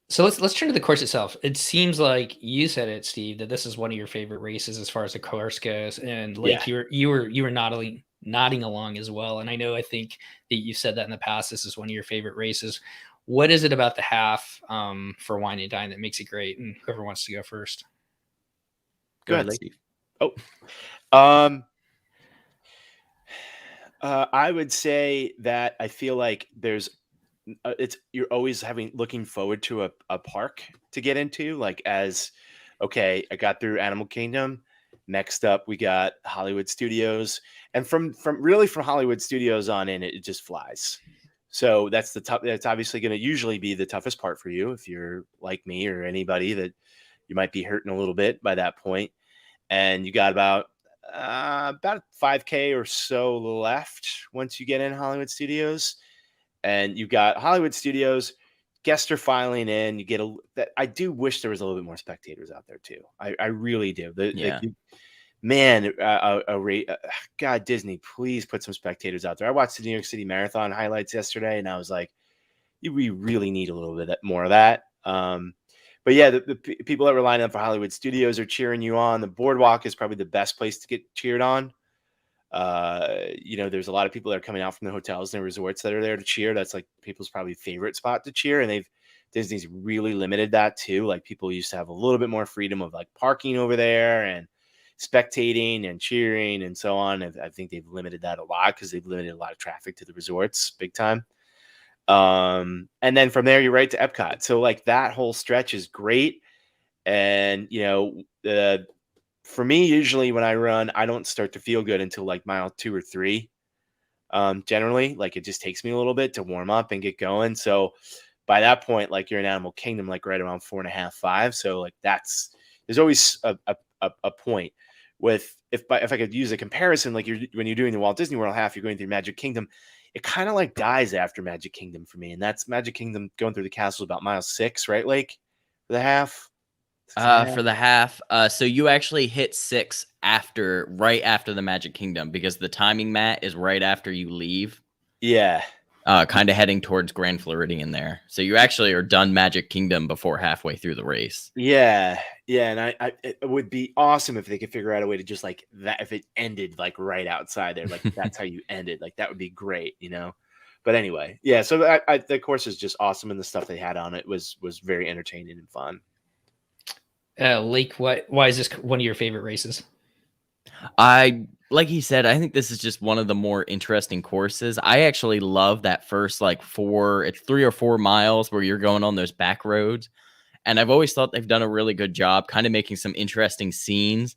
Speaker 1: So let's turn to the course itself. It seems like you said it, Steve, that this is one of your favorite races as far as the course goes. And Lake, you were nodding along as well. And I think that you said that in the past. This is one of your favorite races. What is it about the half for Wine and Dine that makes it great? And whoever wants to go first.
Speaker 3: Go ahead, Steve.
Speaker 2: I would say that I feel like there's you're always looking forward to a park to get into. Like, I got through Animal Kingdom. Next up, we got Hollywood Studios, and from Hollywood Studios on in, it just flies. So that's that's obviously going to usually be the toughest part for you if you're like me or anybody that you might be hurting a little bit by that point. And you got about 5K or so left once you get in Hollywood Studios. And you got Hollywood Studios, guests are filing in. You get I do wish there was a little bit more spectators out there too. I really do. God, Disney, please put some spectators out there. I watched the New York City Marathon highlights yesterday, and I was like, we really need a little bit more of that. But yeah, the people that were lining up for Hollywood Studios are cheering you on. The boardwalk is probably the best place to get cheered on. There's a lot of people that are coming out from the hotels and the resorts that are there to cheer. That's like people's probably favorite spot to cheer. And Disney's really limited that too. Like, people used to have a little bit more freedom of like parking over there and spectating and cheering and so on. I think they've limited that a lot because they've limited a lot of traffic to the resorts big time. And then from there, you're right to Epcot. So like that whole stretch is great. And, for me, usually when I run, I don't start to feel good until like mile 2 or 3. Generally, like, it just takes me a little bit to warm up and get going. So by that point, like, you're in Animal Kingdom, like right around 4.5, 5. So like there's always a point with, if I could use a comparison, like when you're doing the Walt Disney World half, you're going through Magic Kingdom. It kind of like dies after Magic Kingdom for me. And that's Magic Kingdom going through the castle about mile 6, right? Like for the half.
Speaker 3: For the half, so you actually hit 6 right after the Magic Kingdom, because the timing mat is right after you leave.
Speaker 2: Yeah.
Speaker 3: Kind of heading towards Grand Floridian there. So you actually are done Magic Kingdom before halfway through the race.
Speaker 2: Yeah. And it would be awesome if they could figure out a way to just like that, if it ended like right outside there, like that's how you ended. Like, that would be great, But anyway, yeah. So the course is just awesome, and the stuff they had on it was very entertaining and fun.
Speaker 1: Lake, why is this one of your favorite races?
Speaker 3: Like he said, I think this is just one of the more interesting courses. I actually love that first like 3 or 4 miles where you're going on those back roads. And I've always thought they've done a really good job kind of making some interesting scenes.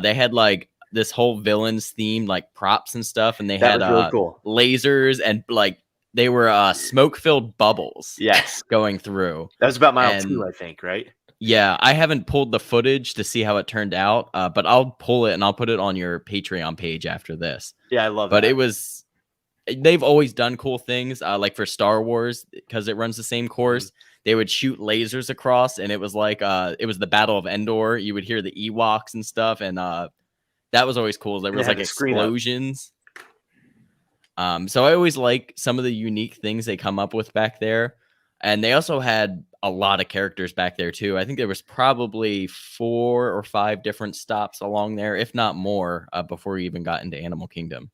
Speaker 3: They had like this whole villains theme, like props and stuff. And they had
Speaker 2: really cool
Speaker 3: lasers and like they were smoke-filled bubbles
Speaker 2: Yes,
Speaker 3: going through.
Speaker 2: that was about mile 2,
Speaker 3: And
Speaker 2: I think, right?
Speaker 3: yeah, I haven't pulled the footage to see how it turned out, but I'll pull it and I'll put it on your Patreon page after this.
Speaker 2: Yeah, I love
Speaker 3: But
Speaker 2: that.
Speaker 3: they've always done cool things, like for Star Wars, because it runs the same course. They would shoot lasers across, and it was like it was the Battle of Endor. You would hear the Ewoks and stuff, and that was always cool. There
Speaker 2: And they
Speaker 3: was
Speaker 2: had
Speaker 3: like
Speaker 2: the screen up.
Speaker 3: explosions. So I always like some of the unique things they come up with back there. And they also had a lot of characters back there too. I think there was probably 4 or 5 different stops along there, if not more, before you even got into Animal Kingdom.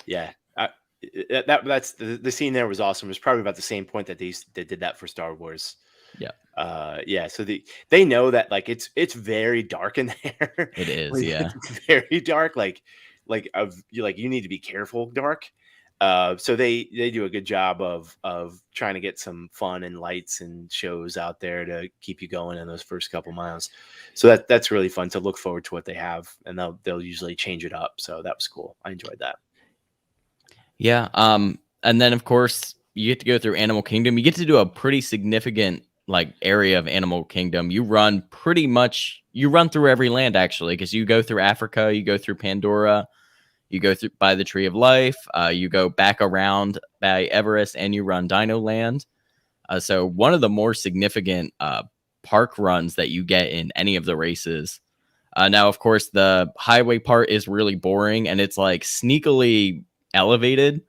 Speaker 2: Yeah, that's the scene there was awesome. It was probably about the same point that they did that for Star Wars.
Speaker 3: Yeah.
Speaker 2: Yeah. So they know that like it's very dark in there.
Speaker 3: It is,
Speaker 2: Like,
Speaker 3: yeah.
Speaker 2: it's very dark. Like you need to be careful dark. So they do a good job of trying to get some fun and lights and shows out there to keep you going in those first couple miles. So that's really fun to look forward to what they have, and they'll usually change it up. So that was cool. I enjoyed that.
Speaker 3: Yeah. And then of course you get to go through Animal Kingdom. You get to do a pretty significant like area of Animal Kingdom. You run through every land actually, because you go through Africa, you go through Pandora, you go through by the Tree of Life, you go back around by Everest, and you run Dino Land. So one of the more significant park runs that you get in any of the races. Now, of course, the highway part is really boring, and it's like sneakily elevated.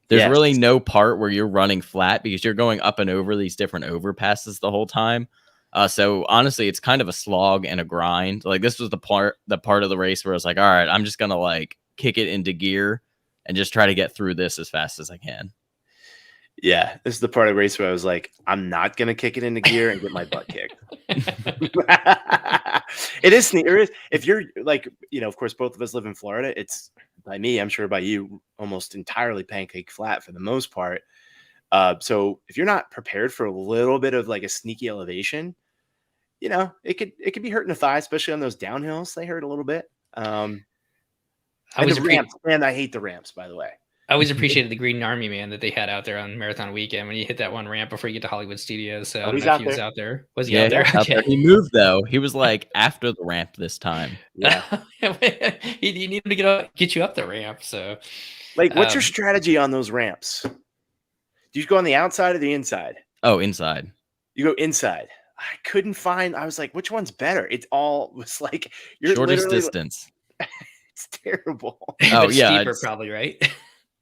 Speaker 3: There's
Speaker 2: Yes.
Speaker 3: really no part where you're running flat because you're going up and over these different overpasses the whole time. So honestly, it's kind of a slog and a grind. Like this was the part of the race where I was like, all right, I'm just gonna like kick it into gear and just try to get through this as fast as I can.
Speaker 2: Yeah, this is the part of the race where I was like, I'm not gonna kick it into gear and get my butt kicked. It is neat. If you're like, of course, both of us live in Florida. It's by me, I'm sure by you, almost entirely pancake flat for the most part. So if you're not prepared for a little bit of like a sneaky elevation, it could be hurting the thigh, especially on those downhills. They hurt a little bit. And the ramps, and I hate the ramps, by the way.
Speaker 1: I always appreciated the Green Army man that they had out there on Marathon Weekend when you hit that one ramp before you get to Hollywood Studios. So I don't know if he was out there. Was he out there?
Speaker 3: Out there? He moved though. He was like after the ramp this time.
Speaker 2: Yeah,
Speaker 1: he needed to get you up the ramp. So,
Speaker 2: like, what's your strategy on those ramps? Do you go on the outside or the inside?
Speaker 3: Oh, inside.
Speaker 2: You go inside. I couldn't find. I was like, which one's better? It all was like you're
Speaker 3: shortest distance.
Speaker 2: It's terrible.
Speaker 3: Oh yeah,
Speaker 1: steeper probably, right?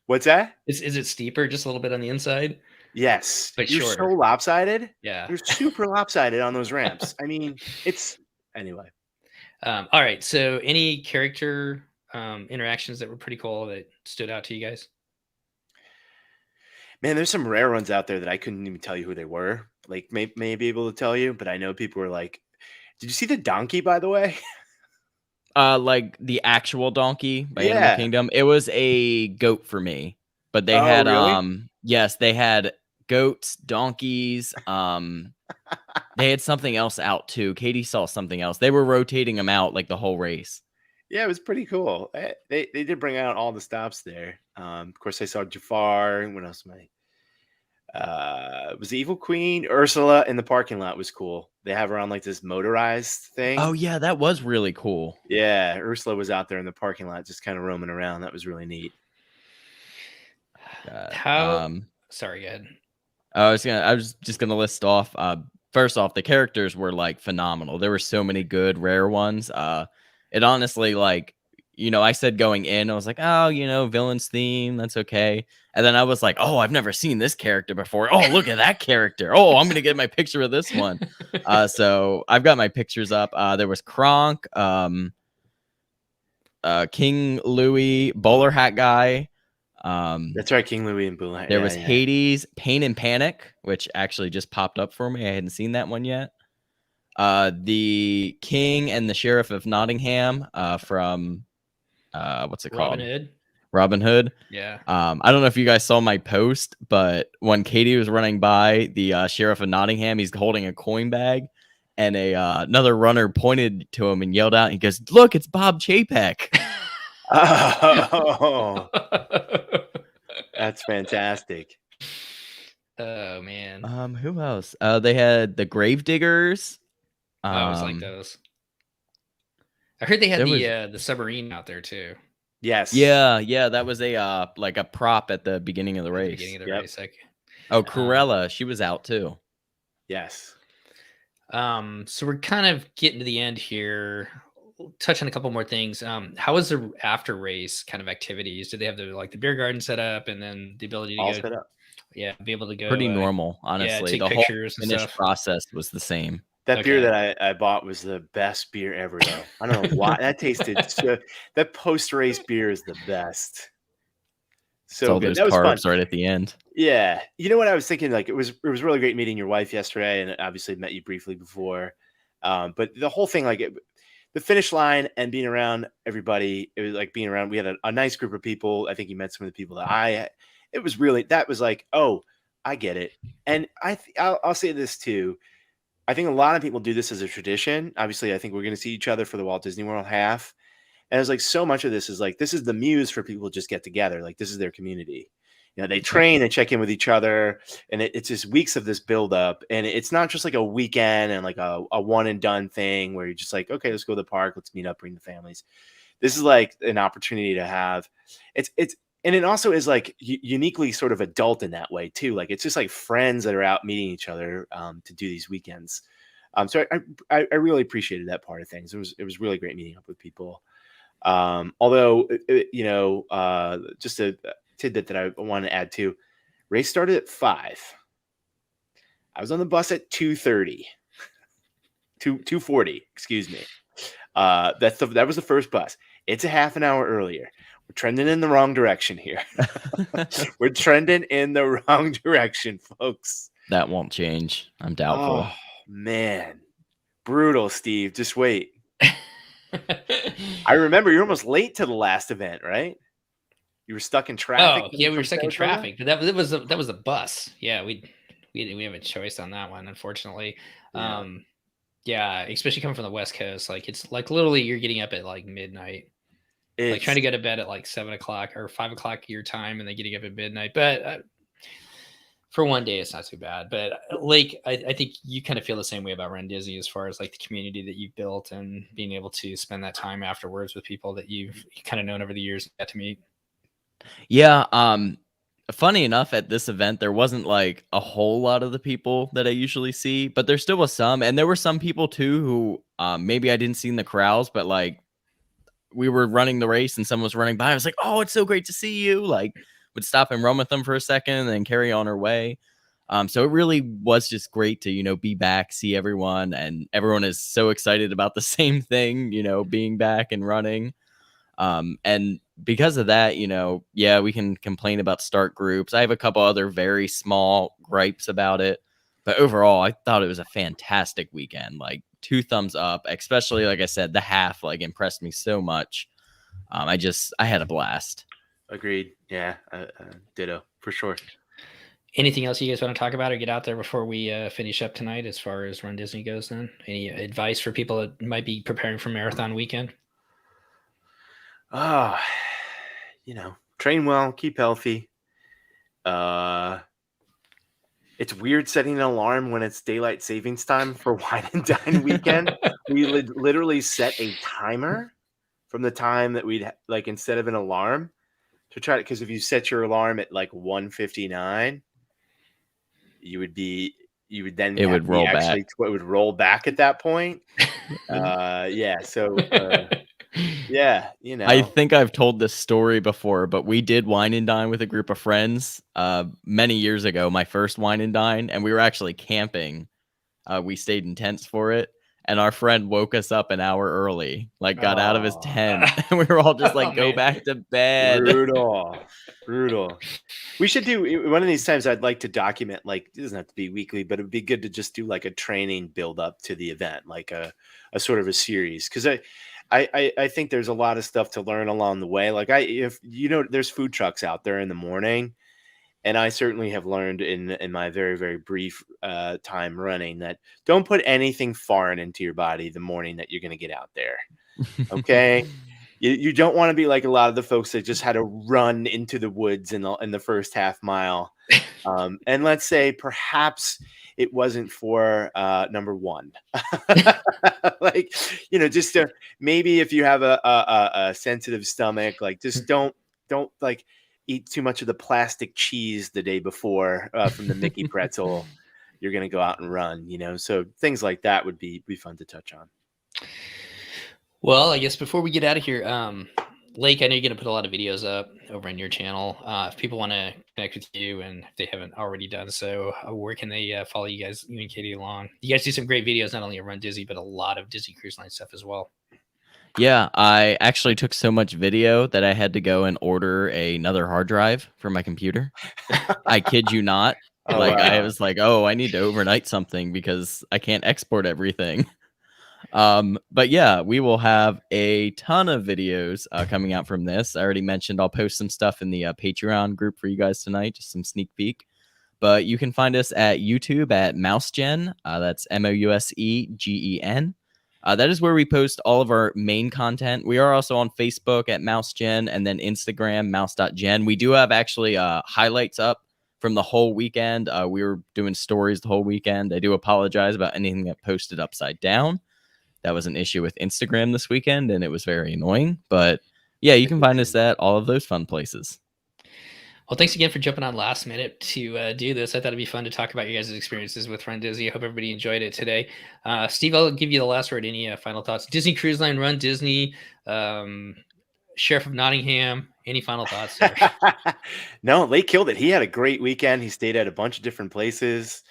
Speaker 2: What's that?
Speaker 1: Is it steeper just a little bit on the inside?
Speaker 2: Yes,
Speaker 1: but
Speaker 2: you're
Speaker 1: shorter.
Speaker 2: so lopsided.
Speaker 1: Yeah,
Speaker 2: you're super lopsided on those ramps. I mean, it's anyway.
Speaker 1: All right. So, any character interactions that were pretty cool that stood out to you guys?
Speaker 2: Man, there's some rare ones out there that I couldn't even tell you who they were. Like, may be able to tell you, but I know people were like, "Did you see the donkey?" By the way.
Speaker 3: Like the actual donkey by Animal Kingdom. It was a goat for me, but they had
Speaker 2: really?
Speaker 3: Yes, they had goats, donkeys. They had something else out too. Katie saw something else. They were rotating them out like the whole race.
Speaker 2: Yeah, it was pretty cool. They did bring out all the stops there. Of course, I saw Jafar. What else? Was the Evil Queen Ursula in the parking lot was cool. They have her on like this motorized thing.
Speaker 3: Oh yeah, that was really cool.
Speaker 2: Yeah, Ursula was out there in the parking lot, just kind of roaming around. That was really neat.
Speaker 1: Sorry, go ahead.
Speaker 3: I was just gonna list off. First off, the characters were like phenomenal. There were so many good rare ones. It honestly like. I said going in, I was like, oh, villain's theme. That's okay. And then I was like, oh, I've never seen this character before. Oh, look at that character. Oh, I'm going to get my picture of this one. So I've got my pictures up. There was Kronk, King Louie, Bowler Hat Guy.
Speaker 2: That's right, King Louie and Bowler Hat.
Speaker 3: There was Hades, Pain and Panic, which actually just popped up for me. I hadn't seen that one yet. The King and the Sheriff of Nottingham from... what's it called? Robin Hood.
Speaker 1: Yeah.
Speaker 3: I don't know if you guys saw my post, but when Katie was running by the Sheriff of Nottingham, he's holding a coin bag, and another runner pointed to him and yelled out. He goes, "Look, it's Bob Chapek."
Speaker 2: Oh, that's fantastic.
Speaker 1: Oh man,
Speaker 3: Who else? They had the Gravediggers.
Speaker 1: I always like
Speaker 3: Um,
Speaker 1: those. I heard they had
Speaker 3: there was
Speaker 1: the submarine out there too
Speaker 2: Yes.
Speaker 3: yeah, that was a like a prop at the beginning of the
Speaker 1: at the beginning
Speaker 3: race.
Speaker 1: of the
Speaker 2: Yep.
Speaker 1: race. Like,
Speaker 3: Oh,
Speaker 1: um,
Speaker 3: Cruella, she was out too.
Speaker 2: Yes.
Speaker 1: so we're kind of getting to the end here. We'll touch on a couple more things. How was the after race kind of activities? Did they have the beer garden set up and then the ability
Speaker 2: All
Speaker 1: to go,
Speaker 2: set up.
Speaker 1: yeah, be able to go,
Speaker 3: Pretty normal,
Speaker 1: yeah,
Speaker 3: honestly.
Speaker 1: take
Speaker 3: The whole
Speaker 1: pictures and
Speaker 3: finish
Speaker 1: stuff?
Speaker 3: process was the same.
Speaker 2: That beer
Speaker 1: Okay.
Speaker 2: that I bought was the best beer ever, though. I don't know why. That tasted so. That post-race beer is the best.
Speaker 3: It's
Speaker 2: So
Speaker 3: all
Speaker 2: good.
Speaker 3: those
Speaker 2: That was fun.
Speaker 3: carbs right at the end.
Speaker 2: Yeah. You know what I was thinking? Like, it was really great meeting your wife yesterday, and obviously met you briefly before. But the whole thing, like the finish line and being around everybody, it was like being around. We had a nice group of people. I think you met some of the people that it was really, that was like, oh, I get it. And I'll say this too. I think a lot of people do this as a tradition. Obviously, I think we're going to see each other for the Walt Disney World half. And it's like so much of this is like, this is the muse for people to just get together. Like, this is their community. You know, they train and check in with each other. And it's just weeks of this buildup. And it's not just like a weekend and like a one and done thing where you're just like, okay, let's go to the park. Let's meet up, bring the families. This is like an opportunity to have and it also is like uniquely sort of adult in that way too. Like, it's just like friends that are out meeting each other to do these weekends. So I really appreciated that part of things. It was really great meeting up with people. Although, just a tidbit that I want to add to, race started at 5. I was on the bus at 2:30, 2:40, excuse me. That was the first bus. It's a half an hour earlier. We're trending in the wrong direction here. We're trending in the wrong direction, folks.
Speaker 3: That won't change. I'm doubtful.
Speaker 2: Oh, man. Brutal, Steve. Just wait. I remember you're almost late to the last event, right? You were stuck in traffic.
Speaker 1: Oh, yeah, we were stuck in
Speaker 2: Sarasota?
Speaker 1: traffic. But that was a bus. Yeah, we have a choice on that one, unfortunately.
Speaker 2: Yeah.
Speaker 1: Yeah, especially coming from the West Coast, like it's like literally you're getting up at like midnight, like trying to go to bed at like 7 o'clock or 5 o'clock your time, and then getting up at midnight. But for one day, it's not too bad. But like I think you kind of feel the same way about Run Disney as far as like the community that you've built and being able to spend that time afterwards with people that you've kind of known over the years and got to meet.
Speaker 3: Yeah, funny enough, at this event, there wasn't like a whole lot of the people that I usually see, but there still was some. And there were some people too who maybe I didn't see in the crowds, but like we were running the race and someone was running by. I was like, oh, it's so great to see you. Like, would stop and run with them for a second and then carry on our way. So it really was just great to, be back, see everyone, and everyone is so excited about the same thing, being back and running. And because of that, yeah, we can complain about start groups. I have a couple other very small gripes about it, but overall, I thought it was a fantastic weekend. Like 2 thumbs up, especially like I said, the half like impressed me so much. I had a blast.
Speaker 2: Agreed. Yeah. Ditto for sure.
Speaker 1: Anything else you guys want to talk about or get out there before we finish up tonight as far as Run Disney goes then? Any advice for people that might be preparing for marathon weekend?
Speaker 2: Train well, keep healthy. It's weird setting an alarm when it's daylight savings time for Wine and Dine weekend. We literally set a timer from the time that we'd like, instead of an alarm, to try to, because if you set your alarm at like 1:59, it would roll back. It would roll back at that point. Yeah. So yeah,
Speaker 3: I think I've told this story before, but we did wine and dine with a group of friends many years ago, my first wine and dine, and we were actually camping. We stayed in tents for it, and our friend woke us up an hour early, like got out of his tent, and we were all just like, go back to bed.
Speaker 2: Brutal. We should do one of these times. I'd like to document, like, it doesn't have to be weekly, but it'd be good to just do like a training build up to the event, like a sort of a series. Cause I think there's a lot of stuff to learn along the way. Like there's food trucks out there in the morning, and I certainly have learned in my very, very brief time running that don't put anything foreign into your body the morning that you're going to get out there. Okay. You don't want to be like a lot of the folks that just had to run into the woods in the first half mile. And let's say perhaps it wasn't for number one. Like, just maybe if you have a sensitive stomach, like just don't like eat too much of the plastic cheese the day before from the Mickey pretzel. You're gonna go out and run, so things like that would be fun to touch on.
Speaker 1: Well, I guess before we get out of here, Lake, I know you're going to put a lot of videos up over on your channel. If people want to connect with you and if they haven't already done so, where can they follow you guys, you and Katie along? You guys do some great videos, not only at Run Disney, but a lot of Disney Cruise Line stuff as well.
Speaker 3: Yeah, I actually took so much video that I had to go and order another hard drive for my computer. I kid you not.
Speaker 2: Oh,
Speaker 3: Like, I
Speaker 2: wow.
Speaker 3: was like, oh, I need to overnight something because I can't export everything. But yeah, we will have a ton of videos coming out from this. I already mentioned I'll post some stuff in the Patreon group for you guys tonight, just some sneak peek. But you can find us at YouTube at MouseGen. That's MOUSEGEN. That is where we post all of our main content. We are also on Facebook at MouseGen and then Instagram, mouse.gen. We do have actually highlights up from the whole weekend. We were doing stories the whole weekend. I do apologize about anything that posted upside down. That was an issue with Instagram this weekend, and it was very annoying. But yeah, you can find us at all of those fun places.
Speaker 1: Well, thanks again for jumping on last minute to do this. I thought it'd be fun to talk about your guys' experiences with Run Disney. I hope everybody enjoyed it today. Steve, I'll give you the last word. Any final thoughts? Disney Cruise Line, Run Disney, Sheriff of Nottingham. Any final thoughts there?
Speaker 2: No, Lake killed it. He had a great weekend. He stayed at a bunch of different places.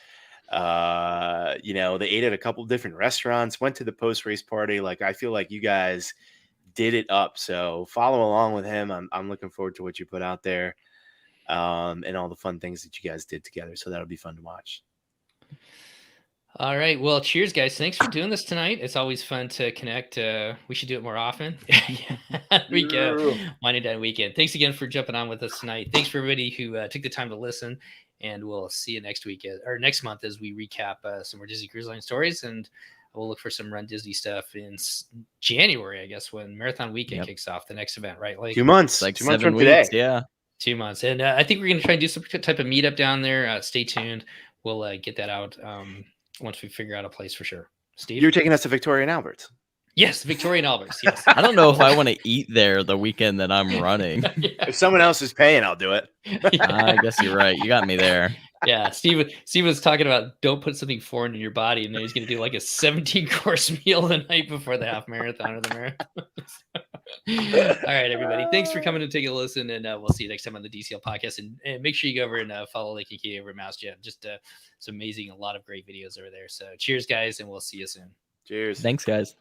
Speaker 2: They ate at a couple of different restaurants, went to the post-race party. Like, I feel like you guys did it up. So follow along with him. I'm looking forward to what you put out there. And all the fun things that you guys did together. So that'll be fun to watch.
Speaker 1: All right. Well, cheers, guys. Thanks for doing this tonight. It's always fun to connect. We should do it more often. There we go. Winding down weekend. Thanks again for jumping on with us tonight. Thanks for everybody who took the time to listen. And we'll see you next week or next month as we recap some more Disney Cruise Line stories. And we'll look for some Run Disney stuff in January, I guess, when Marathon Weekend kicks off, the next event, right? Like
Speaker 2: 2 months.
Speaker 3: Like
Speaker 2: 2 months
Speaker 3: 7
Speaker 2: from
Speaker 3: weeks.
Speaker 2: today.
Speaker 3: Yeah.
Speaker 1: 2 months. And I think we're going to try and do some type of meetup down there. Stay tuned. We'll get that out once we figure out a place for sure. Steve?
Speaker 2: You're taking us to Victoria and Albert's.
Speaker 1: Yes, Victoria and Albert's. Yes.
Speaker 3: I don't know if I want to eat there the weekend that I'm running.
Speaker 2: If someone else is paying, I'll do it.
Speaker 3: I guess you're right. You got me there.
Speaker 1: Yeah, Steve was talking about don't put something foreign in your body, and then he's going to do like a 17-course meal the night before the half marathon or the marathon. All right, everybody. Thanks for coming and taking a listen, and we'll see you next time on the DCL podcast. And make sure you go over and follow Lake and Katie over at MouseGen. Just it's amazing, a lot of great videos over there. So cheers, guys, and we'll see you soon.
Speaker 2: Cheers.
Speaker 3: Thanks, guys.